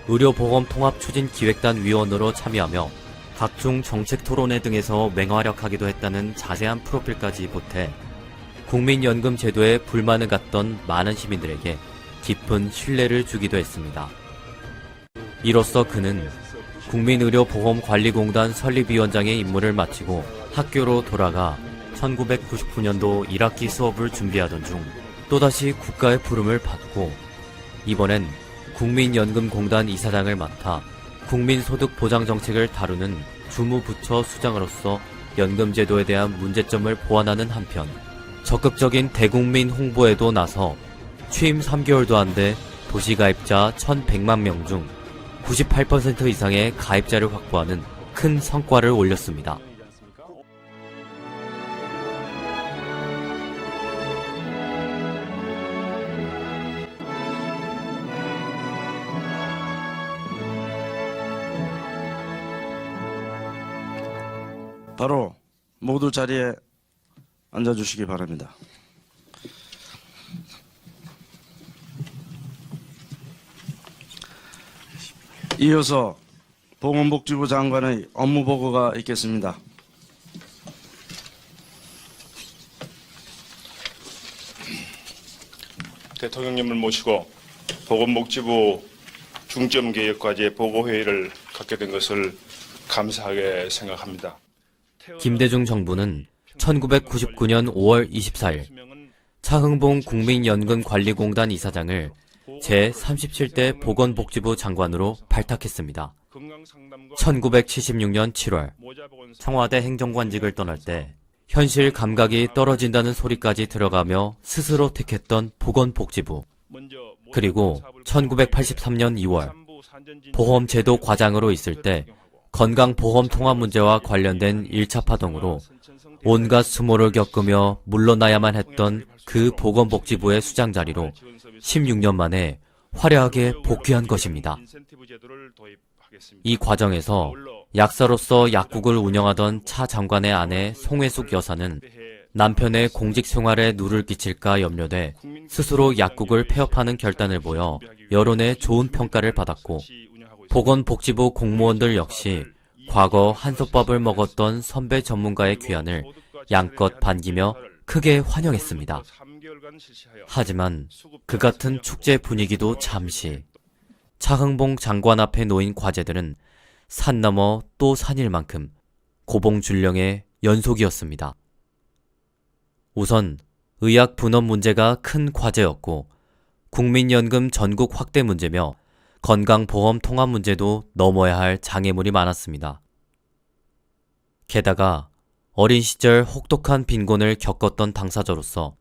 의료보험 통합 추진 기획단 위원으로 참여하며 각종 정책 토론회 등에서 맹활약하기도 했다는 자세한 프로필까지 보태 국민연금 제도에 불만을 갖던 많은 시민들에게 깊은 신뢰를 주기도 했습니다. 이로써 그는 국민의료보험관리공단 설립위원장의 임무를 마치고 학교로 돌아가 1999년도 1학기 수업을 준비하던 중 또다시 국가의 부름을 받고 이번엔 국민연금공단 이사장을 맡아 국민소득보장정책을 다루는 주무부처 수장으로서 연금제도에 대한 문제점을 보완하는 한편 적극적인 대국민 홍보에도 나서 취임 3개월도 안 돼 도시가입자 1100만 명 중 98% 이상의 가입자를 확보하는 큰 성과를 올렸습니다. 바로 모두 자리에 앉아주시기 바랍니다. 이어서 보건복지부 장관의 업무 보고가 있겠습니다. 대통령님을 모시고 보건복지부 중점개혁과제 보고회의를 갖게 된 것을 감사하게 생각합니다. 김대중 정부는 1999년 5월 24일 차흥봉 국민연금관리공단 이사장을 제37대 보건복지부 장관으로 발탁했습니다. 1976년 7월 청와대 행정관직을 떠날 때 현실 감각이 떨어진다는 소리까지 들어가며 스스로 택했던 보건복지부. 그리고 1983년 2월 보험제도 과장으로 있을 때 건강보험 통합 문제와 관련된 1차 파동으로 온갖 수모를 겪으며 물러나야만 했던 그 보건복지부의 수장 자리로 16년 만에 화려하게 복귀한 것입니다. 이 과정에서 약사로서 약국을 운영하던 차 장관의 아내 송혜숙 여사는 남편의 공직 생활에 누를 끼칠까 염려돼 스스로 약국을 폐업하는 결단을 보여 여론의 좋은 평가를 받았고, 보건복지부 공무원들 역시 과거 한솥밥을 먹었던 선배 전문가의 귀환을 양껏 반기며 크게 환영했습니다. 하지만 그 같은 축제 분위기도 잠시, 차흥봉 장관 앞에 놓인 과제들은 산 넘어 또 산일 만큼 고봉줄령의 연속이었습니다. 우선 의학 분업 문제가 큰 과제였고, 국민연금 전국 확대 문제며 건강보험 통합 문제도 넘어야 할 장애물이 많았습니다. 게다가 어린 시절 혹독한 빈곤을 겪었던 당사자로서,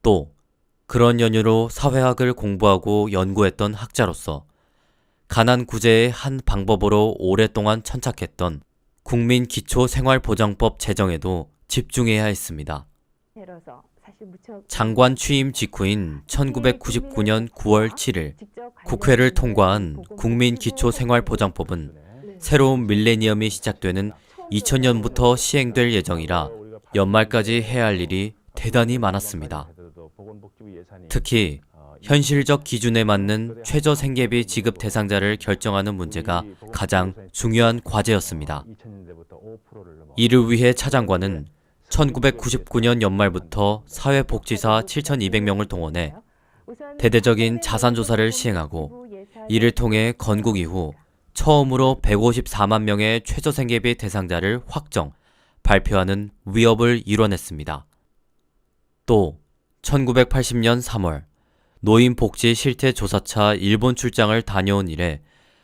또 그런 연유로 사회학을 공부하고 연구했던 학자로서 가난 구제의 한 방법으로 오랫동안 천착했던 국민기초생활보장법 제정에도 집중해야 했습니다. 장관 취임 직후인 1999년 9월 7일 국회를 통과한 국민기초생활보장법은 새로운 밀레니엄이 시작되는 2000년부터 시행될 예정이라 연말까지 해야 할 일이 대단히 많았습니다. 특히 현실적 기준에 맞는 최저생계비 지급 대상자를 결정하는 문제가 가장 중요한 과제였습니다. 이를 위해 차 장관은 1999년 연말부터 사회복지사 7,200명을 동원해 대대적인 자산조사를 시행하고, 이를 통해 건국 이후 처음으로 154만 명의 최저생계비 대상자를 확정, 발표하는 위협을 이뤄냈습니다. 또 1980년 3월 노인복지 실태조사차 일본 출장을 다녀온 이래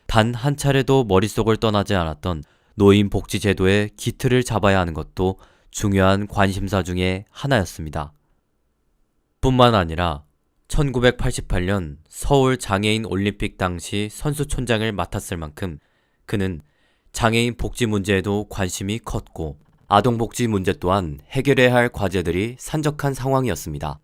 단 한 차례도 머릿속을 떠나지 않았던 노인복지제도의 기틀을 잡아야 하는 것도 중요한 관심사 중에 하나였습니다. 뿐만 아니라 1988년 서울 장애인 올림픽 당시 선수촌장을 맡았을 만큼 그는 장애인 복지 문제에도 관심이 컸고, 아동복지 문제 또한 해결해야 할 과제들이 산적한 상황이었습니다.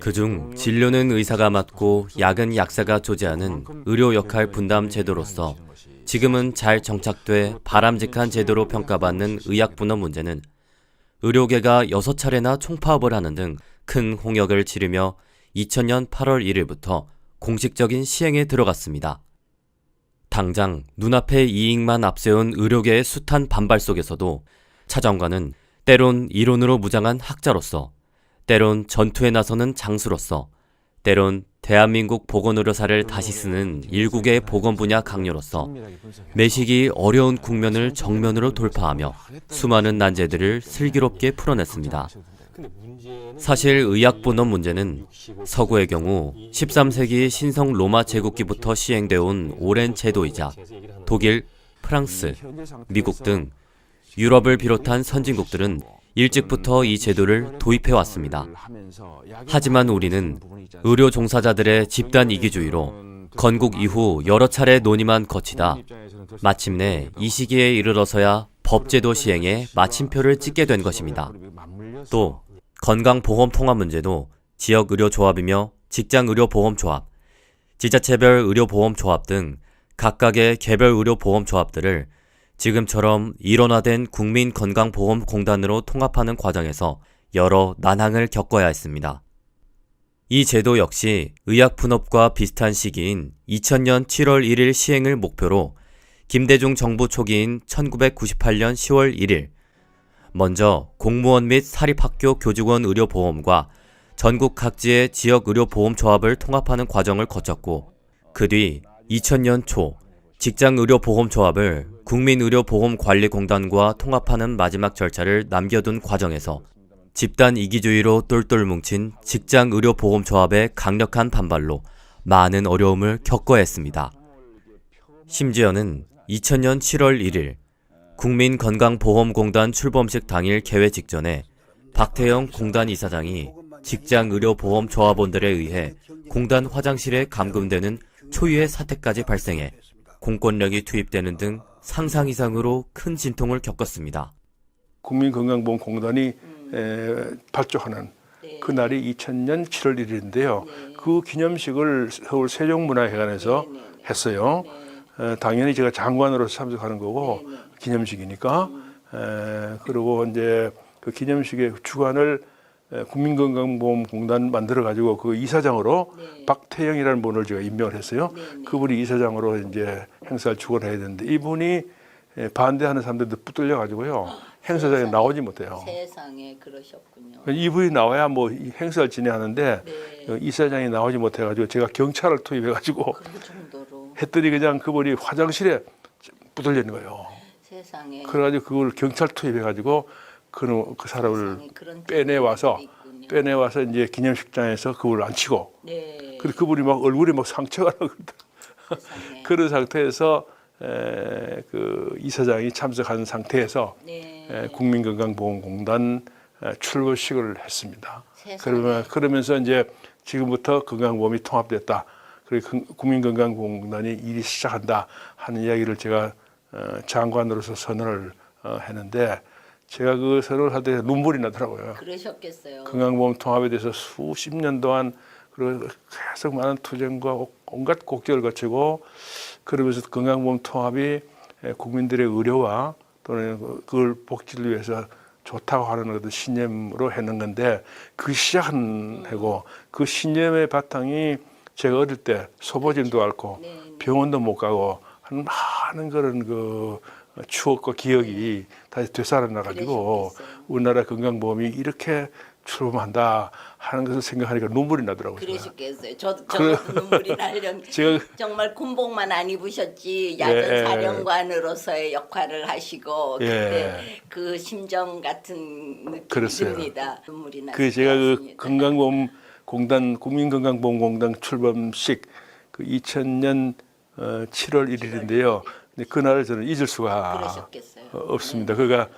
그중 진료는 의사가 맡고 약은 약사가 조제하는 의료 역할 분담 제도로서 지금은 잘 정착돼 바람직한 제도로 평가받는 의약분업 문제는 의료계가 6차례나 총파업을 하는 등 큰 홍역을 치르며 2000년 8월 1일부터 공식적인 시행에 들어갔습니다. 당장 눈앞의 이익만 앞세운 의료계의 숱한 반발 속에서도 차 장관은 때론 이론으로 무장한 학자로서, 때론 전투에 나서는 장수로서, 때론 대한민국 보건의료사를 다시 쓰는 일국의 보건 분야 강요로서 매시기 어려운 국면을 정면으로 돌파하며 수많은 난제들을 슬기롭게 풀어냈습니다. 사실 의약분업 문제는 서구의 경우 13세기 신성 로마 제국기부터 시행되어 온 오랜 제도이자 독일, 프랑스, 미국 등 유럽을 비롯한 선진국들은 일찍부터 이 제도를 도입해왔습니다. 하지만 우리는 의료 종사자들의 집단 이기주의로 건국 이후 여러 차례 논의만 거치다 마침내 이 시기에 이르러서야 법제도 시행에 마침표를 찍게 된 것입니다. 또 건강보험 통합 문제도 지역의료조합이며 직장의료보험조합, 지자체별 의료보험조합 등 각각의 개별 의료보험조합들을 지금처럼 일원화된 국민건강보험공단으로 통합하는 과정에서 여러 난항을 겪어야 했습니다. 이 제도 역시 의약분업과 비슷한 시기인 2000년 7월 1일 시행을 목표로 김대중 정부 초기인 1998년 10월 1일 먼저 공무원 및 사립학교 교직원 의료보험과 전국 각지의 지역의료보험조합을 통합하는 과정을 거쳤고 그 뒤 2000년 초 직장의료보험조합을 국민의료보험관리공단과 통합하는 마지막 절차를 남겨둔 과정에서 집단 이기주의로 똘똘 뭉친 직장의료보험조합의 강력한 반발로 많은 어려움을 겪어야 했습니다. 심지어는 2000년 7월 1일 국민건강보험공단 출범식 당일 개회 직전에 박태영 공단 이사장이 직장의료보험조합원들에 의해 공단 화장실에 감금되는 초유의 사태까지 발생해 공권력이 투입되는 등 상상 이상으로 큰 진통을 겪었습니다. 국민건강보험공단이 발족하는 그날이 2000년 7월 1일인데요. 그 기념식을 서울 세종문화회관에서 했어요. 당연히 제가 장관으로서 참석하는 거고 기념식이니까. 그리고 이제 그 기념식의 주관을 국민건강보험공단 만들어가지고 그 이사장으로 박태영이라는 분을 제가 임명을 했어요. 그분이 이사장으로 이제 행사를 주관해야 되는데 이분이 반대하는 사람들도 붙들려가지고요. 행사장에 나오지 못해요. 세상에 그러셨군요. 이분이 나와야 뭐 행사를 진행하는데 이사장이 나오지 못해가지고 제가 경찰을 투입해가지고 그 정도로 했더니 그냥 그분이 화장실에 붙들리는 거예요. 세상에. 그래가지고 그걸 경찰 투입해가지고 그 사람을 세상에 그런 빼내와서 있군요. 이제 기념식장에서 그걸 앉히고 네. 그래서 그분이 막 얼굴에 막 상처가 나고 세상에. 그런 상태에서 그 이사장이 참석한 상태에서 네. 국민건강보험공단 출범식을 했습니다. 세상에. 그러면서 이제 지금부터 건강보험이 통합됐다. 그리고 국민건강보험공단이 일이 시작한다 하는 이야기를 제가 장관으로서 선언을 했는데 제가 그 선언을 할 때 눈물이 나더라고요. 그러셨겠어요. 건강보험 통합에 대해서 수십 년 동안 그리고 계속 많은 투쟁과 온갖 곡절을 거치고 그러면서 건강보험 통합이 국민들의 의료와 또는 그걸 복지를 위해서 좋다고 하는 어떤 신념으로 했는 건데 그 시작은 해고 그 신념의 바탕이 제가 어릴 때 소보진도 앓고 병원도 못 가고 하는 많은 그런 그 추억과 기억이 다시 되살아나가지고 우리나라 건강보험이 이렇게 출범한다 하는 것을 생각하니까 눈물이 나더라고요. 그러셨겠어요. 저도 눈물이 나려면 정말 군복만 안 입으셨지 야전 사령관으로서의 역할을 하시고 그때 그 심정 같은 느낌이 듭니다. 눈물이 나서. 그 제가 그 건강보험공단 국민건강보험공단 출범식 그 2000년 7월 1일인데요. 그날을 저는 잊을 수가 없습니다. 그러니까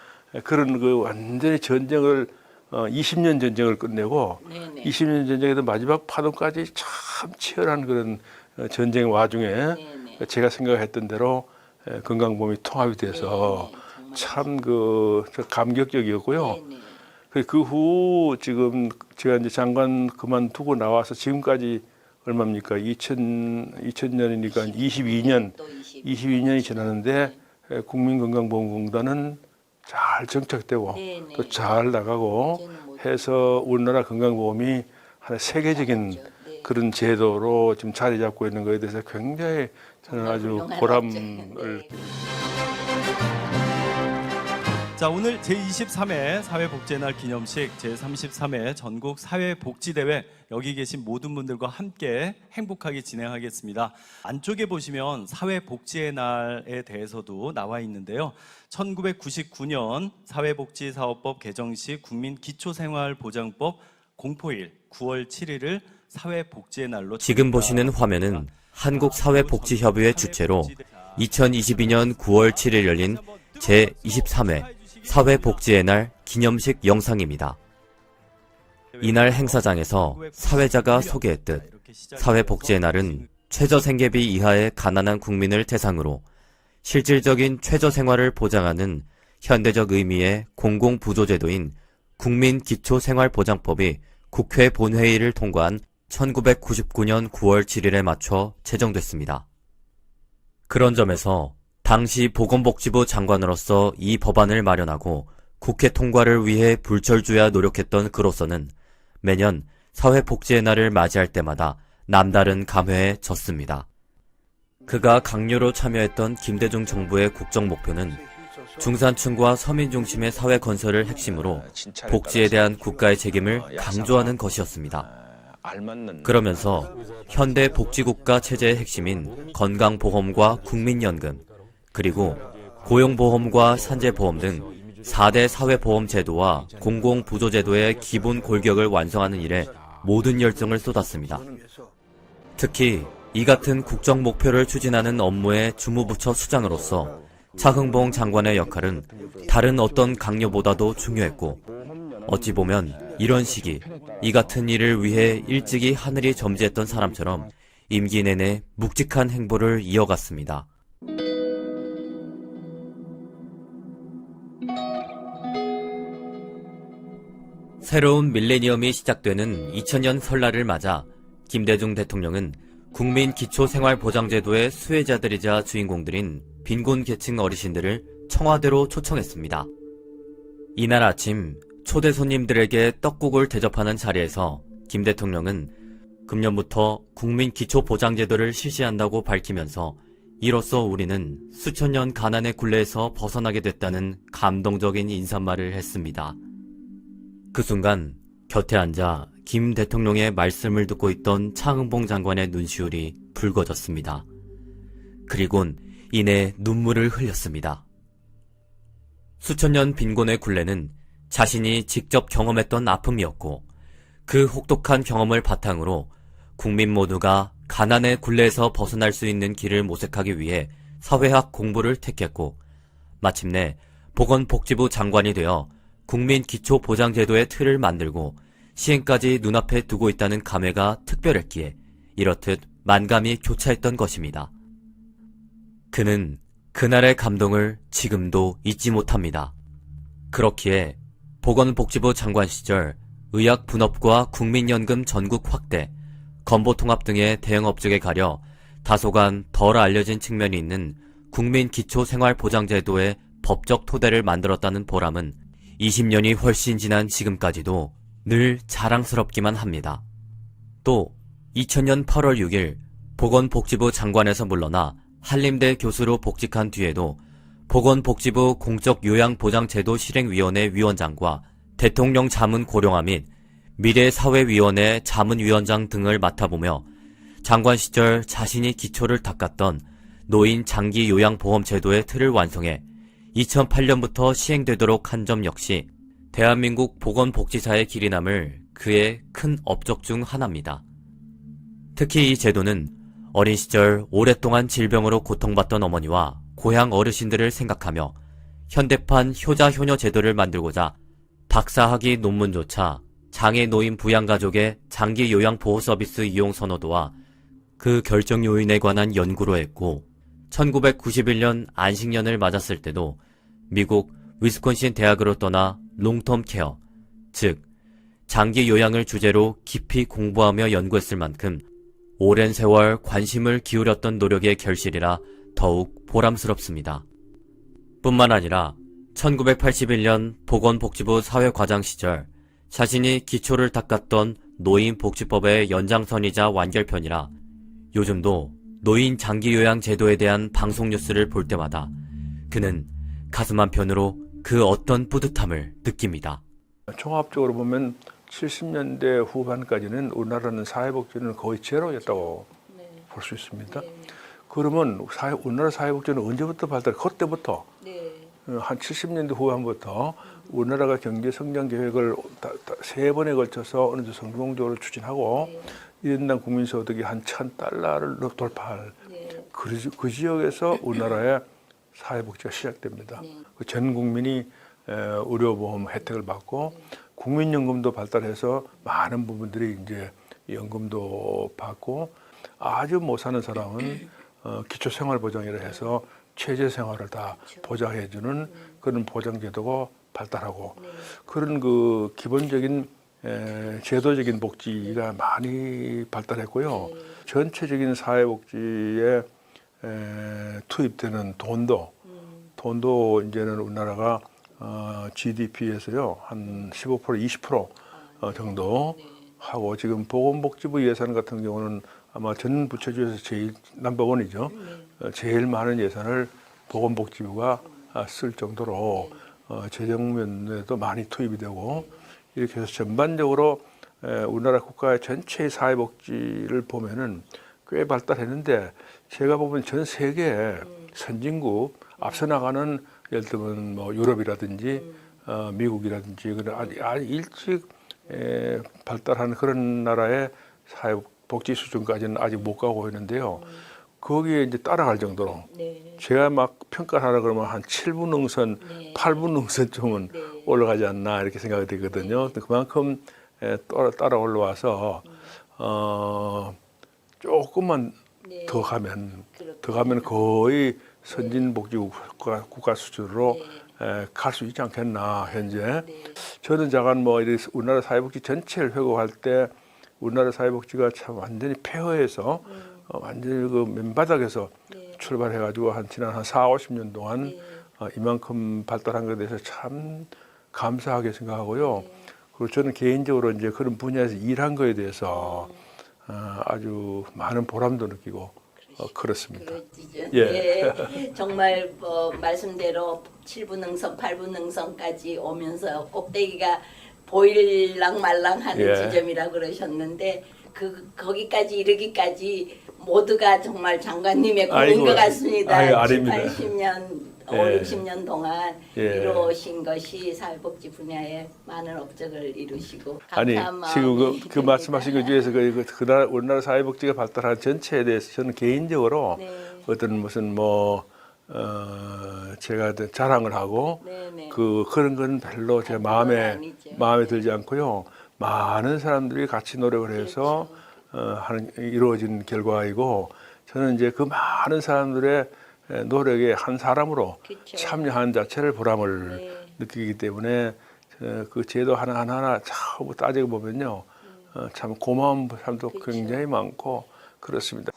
그런 그 완전히 전쟁을 20년 전쟁을 끝내고 20년 전쟁에도 마지막 파동까지 참 치열한 그런 전쟁 와중에 제가 생각했던 대로 건강보험이 통합이 돼서 참 그 감격적이었고요. 그 후 지금 제가 이제 장관 그만두고 나와서 지금까지 얼마입니까? 2000년이니까 22년이 지났는데 국민건강보험공단은 잘 정착되고 또 잘 나가고 해서 우리나라 건강보험이 하나의 세계적인 그런 제도로 지금 자리 잡고 있는 것에 대해서 굉장히 저는 아주 보람을. 자, 오늘 제23회 사회복지의 날 기념식 제33회 전국 사회복지대회 여기 계신 모든 분들과 함께 행복하게 진행하겠습니다. 안쪽에 보시면 사회복지의 날에 대해서도 나와 있는데요. 1999년 사회복지사업법 개정 시 국민기초생활보장법 공포일 9월 7일을 사회복지의 날로 지금 보시는 화면은 한국사회복지협의회 주최로 2022년 9월 7일 열린 제23회 사회복지의 날 기념식 영상입니다. 이날 행사장에서 사회자가 소개했듯 사회복지의 날은 최저생계비 이하의 가난한 국민을 대상으로 실질적인 최저생활을 보장하는 현대적 의미의 공공부조제도인 국민기초생활보장법이 국회 본회의를 통과한 1999년 9월 7일에 맞춰 제정됐습니다. 그런 점에서 당시 보건복지부 장관으로서 이 법안을 마련하고 국회 통과를 위해 불철주야 노력했던 그로서는 매년 사회복지의 날을 맞이할 때마다 남다른 감회에 젖습니다. 그가 강요로 참여했던 김대중 정부의 국정 목표는 중산층과 서민 중심의 사회 건설을 핵심으로 복지에 대한 국가의 책임을 강조하는 것이었습니다. 그러면서 현대 복지국가 체제의 핵심인 건강보험과 국민연금, 그리고 고용보험과 산재보험 등 4대 사회보험 제도와 공공부조제도의 기본 골격을 완성하는 일에 모든 열정을 쏟았습니다. 특히 이 같은 국정 목표를 추진하는 업무의 주무부처 수장으로서 차흥봉 장관의 역할은 다른 어떤 강요보다도 중요했고, 어찌 보면 이런 시기, 이 같은 일을 위해 일찍이 하늘이 점지했던 사람처럼 임기 내내 묵직한 행보를 이어갔습니다. 새로운 밀레니엄이 시작되는 2000년 설날을 맞아 김대중 대통령은 국민기초생활보장제도의 수혜자들이자 주인공들인 빈곤 계층 어르신들을 청와대로 초청했습니다. 이날 아침 초대 손님들에게 떡국을 대접하는 자리에서 김 대통령은 금년부터 국민기초보장제도를 실시한다고 밝히면서 이로써 우리는 수천 년 가난의 굴레에서 벗어나게 됐다는 감동적인 인사말을 했습니다. 그 순간 곁에 앉아 김 대통령의 말씀을 듣고 있던 차흥봉 장관의 눈시울이 붉어졌습니다. 그리곤 이내 눈물을 흘렸습니다. 수천 년 빈곤의 굴레는 자신이 직접 경험했던 아픔이었고, 그 혹독한 경험을 바탕으로 국민 모두가 가난의 굴레에서 벗어날 수 있는 길을 모색하기 위해 사회학 공부를 택했고, 마침내 보건복지부 장관이 되어 국민기초보장제도의 틀을 만들고 시행까지 눈앞에 두고 있다는 감회가 특별했기에 이렇듯 만감이 교차했던 것입니다. 그는 그날의 감동을 지금도 잊지 못합니다. 그렇기에 보건복지부 장관 시절 의약분업과 국민연금 전국 확대, 건보통합 등의 대형 업적에 가려 다소간 덜 알려진 측면이 있는 국민기초생활보장제도의 법적 토대를 만들었다는 보람은 20년이 훨씬 지난 지금까지도 늘 자랑스럽기만 합니다. 또 2000년 8월 6일 보건복지부 장관에서 물러나 한림대 교수로 복직한 뒤에도 보건복지부 공적요양보장제도 실행위원회 위원장과 대통령 자문 고령화 및 미래사회위원회 자문위원장 등을 맡아보며 장관 시절 자신이 기초를 닦았던 노인 장기요양보험제도의 틀을 완성해 2008년부터 시행되도록 한 점 역시 대한민국 보건복지사의 길이 남을 그의 큰 업적 중 하나입니다. 특히 이 제도는 어린 시절 오랫동안 질병으로 고통받던 어머니와 고향 어르신들을 생각하며 현대판 효자효녀 제도를 만들고자 박사학위 논문조차 장애 노인 부양가족의 장기 요양 보호 서비스 이용 선호도와 그 결정 요인에 관한 연구로 했고, 1991년 안식년을 맞았을 때도 미국 위스콘신 대학으로 떠나 롱텀 케어, 즉 장기 요양을 주제로 깊이 공부하며 연구했을 만큼 오랜 세월 관심을 기울였던 노력의 결실이라 더욱 보람스럽습니다. 뿐만 아니라 1981년 보건복지부 사회과장 시절 자신이 기초를 닦았던 노인복지법의 연장선이자 완결편이라 요즘도 노인 장기요양 제도에 대한 방송 뉴스를 볼 때마다 그는 가슴 한편으로 그 어떤 뿌듯함을 느낍니다. 종합적으로 보면 70년대 후반까지는 우리나라는 사회복지는 거의 제로였다고 볼 수 있습니다. 그러면 우리나라 사회복지는 언제부터 발달? 그때부터 한 70년대 후반부터 우리나라가 경제 성장 계획을 세 번에 걸쳐서 어느 정도 성공적으로 추진하고 1인당 국민소득이 한 $1,000를 돌파할 그 지역에서 우리나라의 사회복지가 시작됩니다. 전 국민이 의료보험 혜택을 받고 국민연금도 발달해서 많은 부분들이 이제 연금도 받고 아주 못 사는 사람은 기초생활보장이라 해서 최저생활을 다 보장해주는 그런 보장제도가 발달하고 그런 그 기본적인 제도적인 복지가 많이 발달했고요. 전체적인 사회복지에 투입되는 돈도 이제는 우리나라가 GDP에서요 한 15% 20% 정도 하고 지금 보건복지부 예산 같은 경우는 아마 전 부처주에서 제일 넘버원이죠. 제일 많은 예산을 보건복지부가 쓸 정도로 재정 면에도 많이 투입이 되고 이렇게 해서 전반적으로 우리나라 국가의 전체의 사회복지를 보면은 꽤 발달했는데 제가 보면 전 세계 선진국 앞서 나가는 예를 들면 뭐 유럽이라든지 미국이라든지 그런 아주 일찍 발달한 그런 나라의 사회복지 수준까지는 아직 못 가고 있는데요. 거기에 이제 따라갈 정도로 제가 막 평가하라 그러면 한 7분 능선, 8분 능선쯤은 올라가지 않나 이렇게 생각이 되거든요. 그만큼 따라 올라와서 조금만 더 가면 거의 선진복지 국가 수준으로 갈 수 있지 않겠나 현재. 저는 자간 뭐 우리나라 사회복지 전체를 회고할 때 우리나라 사회복지가 참 완전히 폐허해서 완전히 그 맨바닥에서 출발해가지고 지난 한 4, 50년 동안 이만큼 발달한 것에 대해서 참 감사하게 생각하고요. 그리고 저는 개인적으로 이제 그런 분야에서 일한 거에 대해서 아주 많은 보람도 느끼고 그렇습니다. 예. 정말 말씀대로 7분 능선, 8분 능선까지 오면서 꼭대기가 보일랑 말랑 하는 지점이라고 그러셨는데 거기까지 이르기까지 모두가 정말 장관님의 공인 것 같습니다. 80년, 5, 60년 동안 이루어오신 것이 사회복지 분야에 많은 업적을 이루시고 감사한 마음이 지금 그 말씀하신 것 중에서 우리나라 사회복지가 발달한 전체에 대해서 저는 개인적으로 어떤 무슨 제가 자랑을 하고 그런 건 별로 제 마음에 들지 않고요. 많은 사람들이 같이 노력을 해서 이루어진 결과이고 저는 이제 그 많은 사람들의 노력에 한 사람으로 참여한 자체를 보람을 느끼기 때문에 그 제도 하나하나 참 따지고 보면요. 참 고마운 사람도 굉장히 많고 그렇습니다.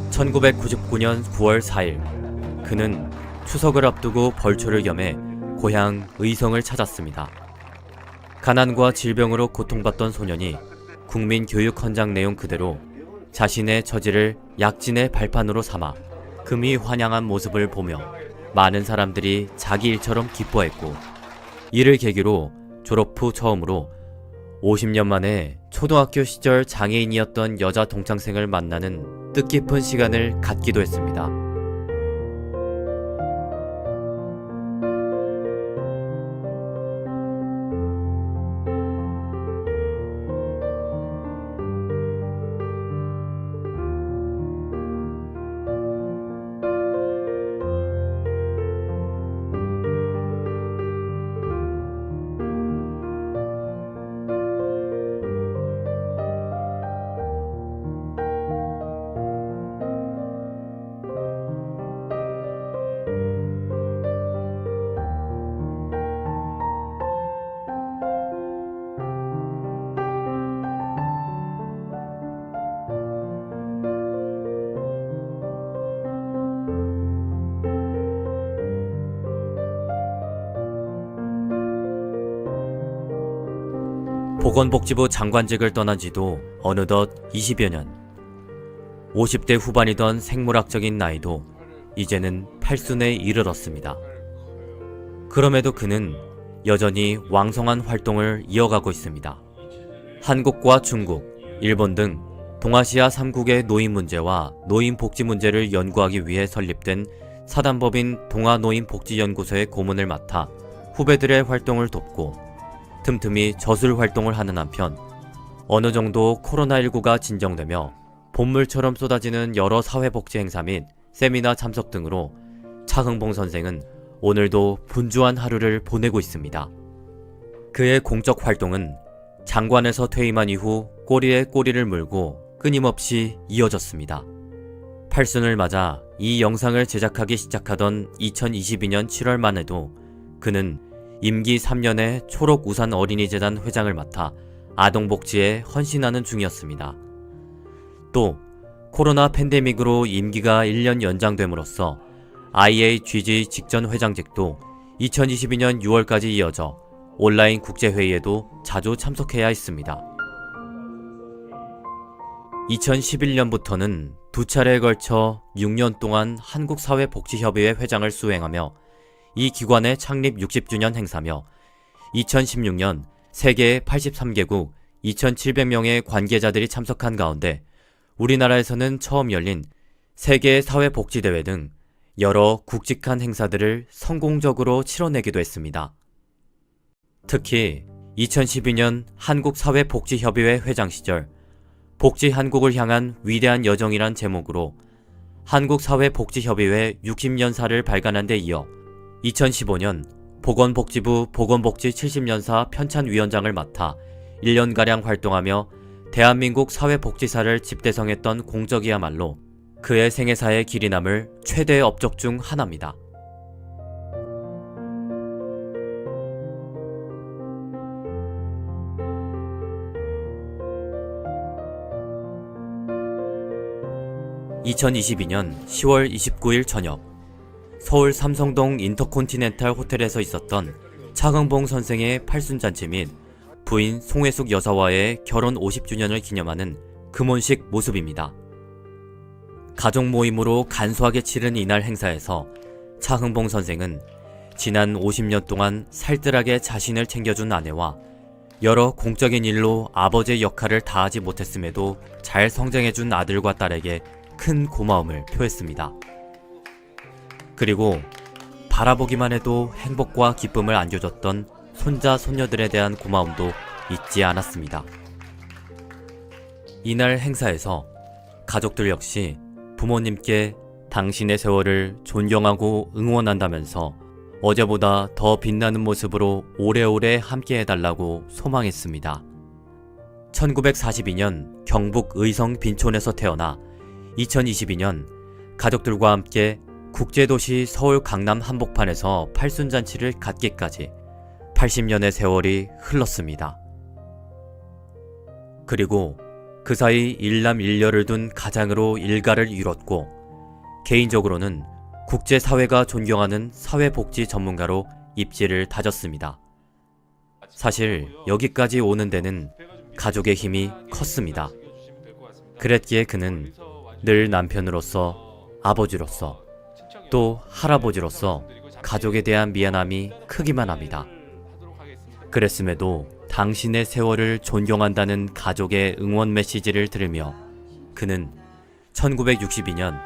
1999년 9월 4일 그는 추석을 앞두고 벌초를 겸해 고향 의성을 찾았습니다. 가난과 질병으로 고통받던 소년이 국민교육 헌장 내용 그대로 자신의 처지를 약진의 발판으로 삼아 금이 환영한 모습을 보며 많은 사람들이 자기 일처럼 기뻐했고 이를 계기로 졸업 후 처음으로 50년 만에 초등학교 시절 장애인이었던 여자 동창생을 만나는 뜻깊은 시간을 갖기도 했습니다. 보건복지부 장관직을 떠난 지도 어느덧 20여 년. 50대 후반이던 생물학적인 나이도 이제는 8순에 이르렀습니다. 그럼에도 그는 여전히 왕성한 활동을 이어가고 있습니다. 한국과 중국, 일본 등 동아시아 3국의 노인 문제와 노인 복지 문제를 연구하기 위해 설립된 사단법인 동아노인복지연구소의 고문을 맡아 후배들의 활동을 돕고 틈틈이 저술 활동을 하는 한편 어느 정도 코로나19가 진정되며 본물처럼 쏟아지는 여러 사회복지 행사 및 세미나 참석 등으로 차흥봉 선생은 오늘도 분주한 하루를 보내고 있습니다. 그의 공적 활동은 장관에서 퇴임한 이후 꼬리에 꼬리를 물고 끊임없이 이어졌습니다. 팔순을 맞아 이 영상을 제작하기 시작하던 2022년 7월만 해도 그는 임기 3년의 초록우산 어린이재단 회장을 맡아 아동복지에 헌신하는 중이었습니다. 또 코로나 팬데믹으로 임기가 1년 연장됨으로써 IAGG 직전 회장직도 2022년 6월까지 이어져 온라인 국제회의에도 자주 참석해야 했습니다. 2011년부터는 두 차례에 걸쳐 6년 동안 한국사회복지협의회 회장을 수행하며 이 기관의 창립 60주년 행사며 2016년 세계 83개국 2,700명의 관계자들이 참석한 가운데 우리나라에서는 처음 열린 세계 사회복지대회 등 여러 굵직한 행사들을 성공적으로 치러내기도 했습니다. 특히 2012년 한국사회복지협의회 회장 시절 복지 한국을 향한 위대한 여정이란 제목으로 한국사회복지협의회 60년사를 발간한 데 이어 2015년 보건복지부 보건복지 70년사 편찬위원장을 맡아 1년가량 활동하며 대한민국 사회복지사를 집대성했던 공적이야말로 그의 생애사에 길이 남을 최대 업적 중 하나입니다. (2022년 10월 29일) 저녁 서울 삼성동 인터콘티넨탈 호텔에서 있었던 차흥봉 선생의 팔순잔치 및 부인 송혜숙 여사와의 결혼 50주년을 기념하는 금혼식 모습입니다. 가족 모임으로 간소하게 치른 이날 행사에서 차흥봉 선생은 지난 50년 동안 살뜰하게 자신을 챙겨준 아내와 여러 공적인 일로 아버지의 역할을 다하지 못했음에도 잘 성장해준 아들과 딸에게 큰 고마움을 표했습니다. 그리고 바라보기만 해도 행복과 기쁨을 안겨줬던 손자, 손녀들에 대한 고마움도 잊지 않았습니다. 이날 행사에서 가족들 역시 부모님께 당신의 세월을 존경하고 응원한다면서 어제보다 더 빛나는 모습으로 오래오래 함께 해달라고 소망했습니다. 1942년 경북 의성 빈촌에서 태어나 2022년 가족들과 함께 국제도시 서울 강남 한복판에서 팔순잔치를 갖기까지 80년의 세월이 흘렀습니다. 그리고 그 사이 일남 일녀를 둔 가장으로 일가를 이뤘고 개인적으로는 국제사회가 존경하는 사회복지 전문가로 입지를 다졌습니다. 사실 여기까지 오는 데는 가족의 힘이 컸습니다. 그랬기에 그는 늘 남편으로서, 아버지로서, 또 할아버지로서 가족에 대한 미안함이 크기만 합니다. 그랬음에도 당신의 세월을 존경한다는 가족의 응원 메시지를 들으며 그는 1962년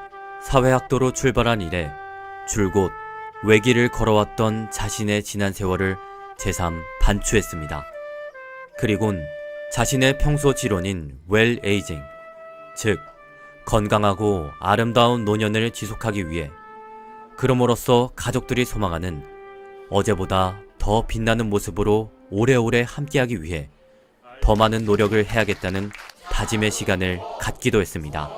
사회학도로 출발한 이래 줄곧 외길을 걸어왔던 자신의 지난 세월을 새삼 반추했습니다. 그리곤 자신의 평소 지론인 웰 에이징, 즉 건강하고 아름다운 노년을 지속하기 위해 그럼으로써 가족들이 소망하는 어제보다 더 빛나는 모습으로 오래오래 함께하기 위해 더 많은 노력을 해야겠다는 다짐의 시간을 갖기도 했습니다.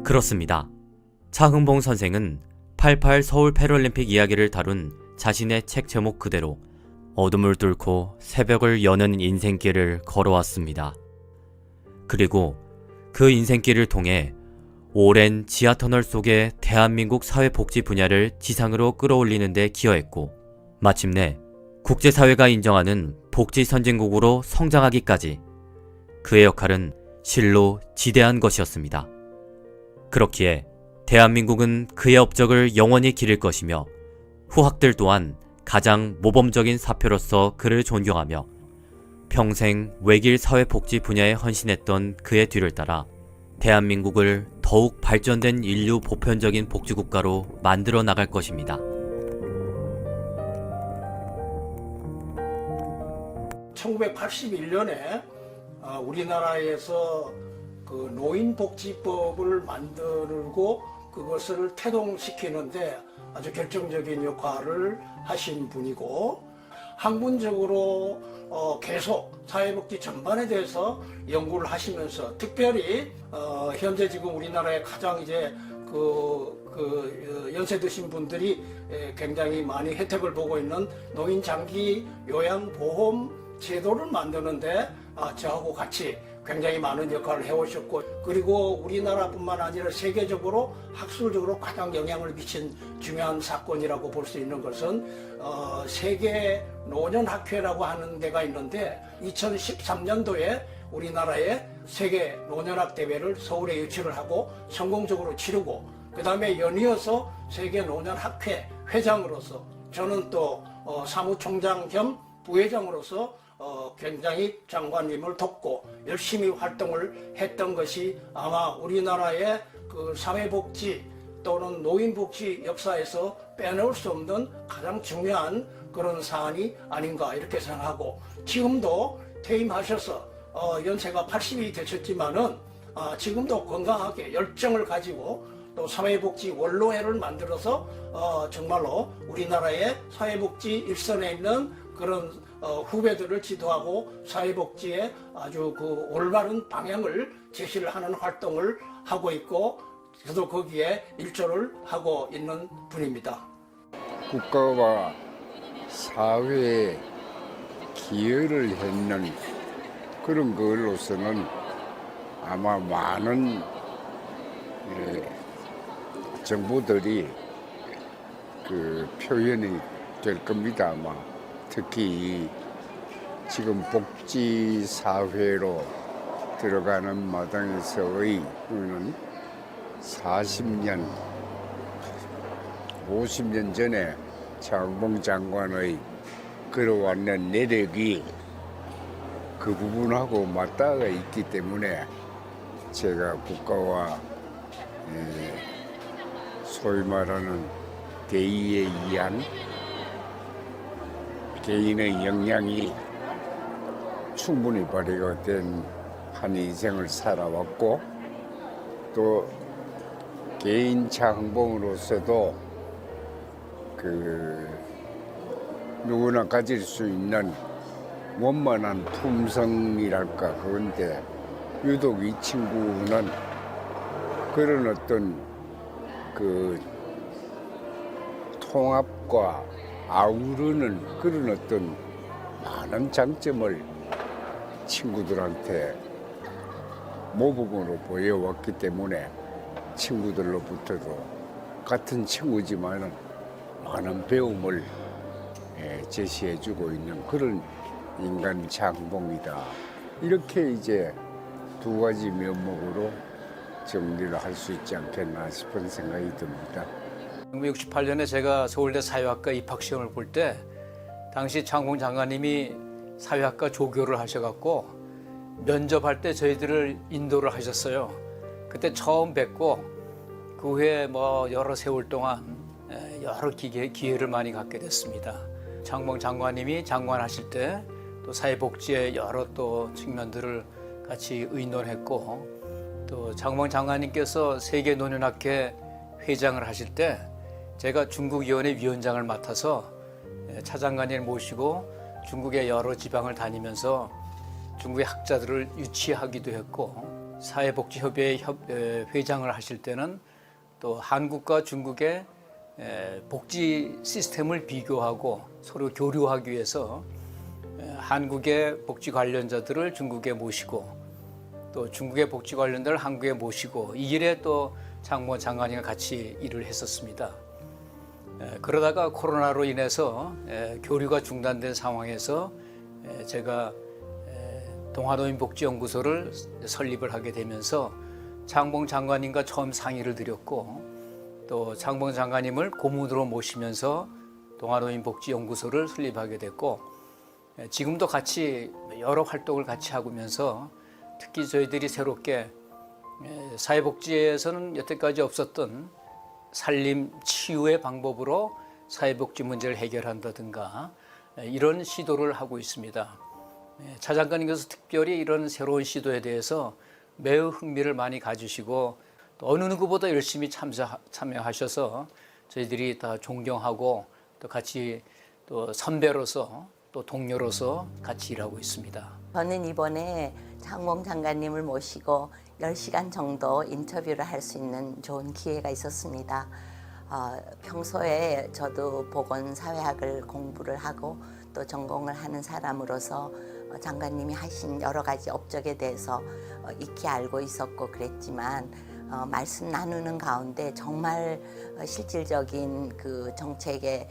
그렇습니다. 차흥봉 선생은 88 서울 패럴림픽 이야기를 다룬 자신의 책 제목 그대로 어둠을 뚫고 새벽을 여는 인생길을 걸어왔습니다. 그리고 그 인생길을 통해 오랜 지하터널 속의 대한민국 사회복지 분야를 지상으로 끌어올리는 데 기여했고 마침내 국제사회가 인정하는 복지 선진국으로 성장하기까지 그의 역할은 실로 지대한 것이었습니다. 그렇기에 대한민국은 그의 업적을 영원히 기릴 것이며 후학들 또한 가장 모범적인 사표로서 그를 존경하며 평생 외길 사회복지 분야에 헌신했던 그의 뒤를 따라 대한민국을 더욱 발전된 인류 보편적인 복지국가로 만들어 나갈 것입니다. 1981년에 우리나라에서 그 노인복지법을 만들고 그것을 태동시키는데 아주 결정적인 역할을 하신 분이고 학문적으로 계속 사회복지 전반에 대해서 연구를 하시면서 특별히 현재 지금 우리나라에 가장 이제 연세 드신 분들이 굉장히 많이 혜택을 보고 있는 노인 장기 요양보험 제도를 만드는데 저하고 같이 굉장히 많은 역할을 해오셨고, 그리고 우리나라뿐만 아니라 세계적으로 학술적으로 가장 영향을 미친 중요한 사건이라고 볼 수 있는 것은 세계 노년학회라고 하는 데가 있는데 2013년도에 우리나라의 세계 노년학 대회를 서울에 유치를 하고 성공적으로 치르고, 그 다음에 연이어서 세계 노년학회 회장으로서 저는 또 사무총장 겸 부회장으로서 굉장히 장관님을 돕고 열심히 활동을 했던 것이 아마 우리나라의 그 사회복지 또는 노인복지 역사에서 빼놓을 수 없는 가장 중요한 그런 사안이 아닌가 이렇게 생각하고, 지금도 퇴임하셔서 연세가 80이 되셨지만은 지금도 건강하게 열정을 가지고 또 사회복지 원로회를 만들어서 정말로 우리나라의 사회복지 일선에 있는 그런 후배들을 지도하고 사회복지에 아주 그 올바른 방향을 제시를 하는 활동을 하고 있고, 저도 거기에 일조를 하고 있는 분입니다. 국가와 사회에 기여를 했는 그런 걸로서는 아마 많은 정부들이 그 표현이 될 겁니다. 아마 특히 지금 복지사회로 들어가는 마당에서의 40년, 50년 전에 장봉 장관의 걸어왔는 내력이 그 부분하고 맞닿아 있기 때문에 제가 국가와 소위 말하는 대의에 의한 개인의 역량이 충분히 발휘가 된 한 인생을 살아왔고, 또 개인 장봉으로서도 그 누구나 가질 수 있는 원만한 품성이랄까, 그런데 유독 이 친구는 그런 어떤 그 통합과 아우르는 그런 어떤 많은 장점을 친구들한테 모범으로 보여왔기 때문에 친구들로부터도 같은 친구지만은 많은 배움을 제시해주고 있는 그런 인간 장봉이다. 이렇게 이제 두 가지 면목으로 정리를 할 수 있지 않겠나 싶은 생각이 듭니다. 1968년에 제가 서울대 사회학과 입학시험을 볼 때 당시 장봉 장관님이 사회학과 조교를 하셔갖고 면접할 때 저희들을 인도를 하셨어요. 그때 처음 뵙고 그 후에 뭐 여러 세월 동안 여러 기회를 많이 갖게 됐습니다. 장봉 장관님이 장관하실 때 또 사회복지의 여러 또 측면들을 같이 의논했고, 또 장봉 장관님께서 세계 노년학회 회장을 하실 때 제가 중국위원회 위원장을 맡아서 차 장관님을 모시고 중국의 여러 지방을 다니면서 중국의 학자들을 유치하기도 했고, 사회복지협의회 회장을 하실 때는 또 한국과 중국의 복지 시스템을 비교하고 서로 교류하기 위해서 한국의 복지 관련자들을 중국에 모시고 또 중국의 복지 관련자를 한국에 모시고 이 일에 또 장봉 장관님과 같이 일을 했었습니다. 그러다가 코로나로 인해서 교류가 중단된 상황에서 제가 동아노인복지연구소를 설립을 하게 되면서 장봉 장관님과 처음 상의를 드렸고, 또 장봉 장관님을 고문으로 모시면서 동아노인복지연구소를 설립하게 됐고, 지금도 같이 여러 활동을 같이 하면서 특히 저희들이 새롭게 사회복지에서는 여태까지 없었던 살림 치유의 방법으로 사회복지 문제를 해결한다든가 이런 시도를 하고 있습니다. 차 장관님께서 특별히 이런 새로운 시도에 대해서 매우 흥미를 많이 가지시고 또 어느 누구보다 열심히 참여하셔서 저희들이 다 존경하고 또 같이 또 선배로서 또 동료로서 같이 일하고 있습니다. 저는 이번에 장봉 장관님을 모시고 10시간 정도 인터뷰를 할 수 있는 좋은 기회가 있었습니다. 평소에 저도 보건사회학을 공부를 하고 또 전공을 하는 사람으로서 장관님이 하신 여러 가지 업적에 대해서 익히 알고 있었고 그랬지만 말씀 나누는 가운데 정말 실질적인 그 정책의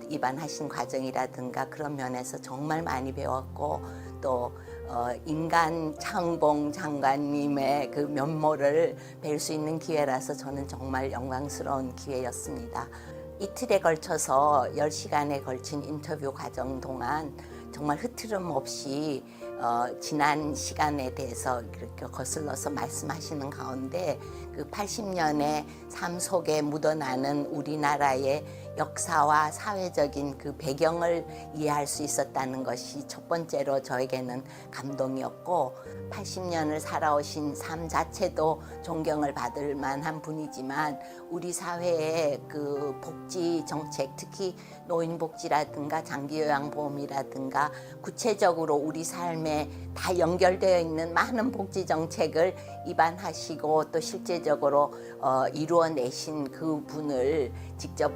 입안하신 과정이라든가 그런 면에서 정말 많이 배웠고 또 인간 장봉 장관님의 그 면모를 뵐 수 있는 기회라서 저는 정말 영광스러운 기회였습니다. 이틀에 걸쳐서 10시간에 걸친 인터뷰 과정 동안 정말 흐트름 없이 지난 시간에 대해서 이렇게 거슬러서 말씀하시는 가운데 그 80년의 삶 속에 묻어나는 우리나라의 역사와 사회적인 그 배경을 이해할 수 있었다는 것이 첫 번째로 저에게는 감동이었고 80년을 살아오신 삶 자체도 존경을 받을 만한 분이지만 우리 사회의 그 복지 정책 특히 노인복지라든가 장기요양보험이라든가 구체적으로 우리 삶에 다 연결되어 있는 많은 복지 정책을 입안하시고 또 실제적으로 이루어내신 그 분을 직접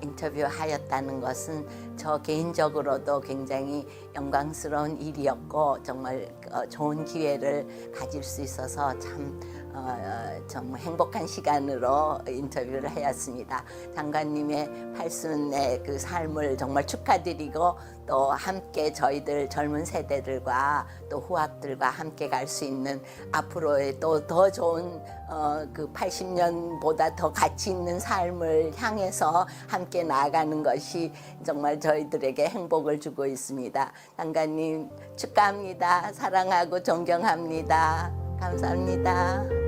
인터뷰하였다는 것은 저 개인적으로도 굉장히 영광스러운 일이었고 정말 좋은 기회를 가질 수 있어서 참 행복한 시간으로 인터뷰를 하였습니다. 장관님의 팔순의 그 삶을 정말 축하드리고 또 함께 저희들 젊은 세대들과 또 후학들과 함께 갈 수 있는 앞으로의 또 더 좋은 그 80년보다 더 가치 있는 삶을 향해서 함께 나아가는 것이 정말 저희들에게 행복을 주고 있습니다. 장관님 축하합니다. 사랑하고 존경합니다. 감사합니다.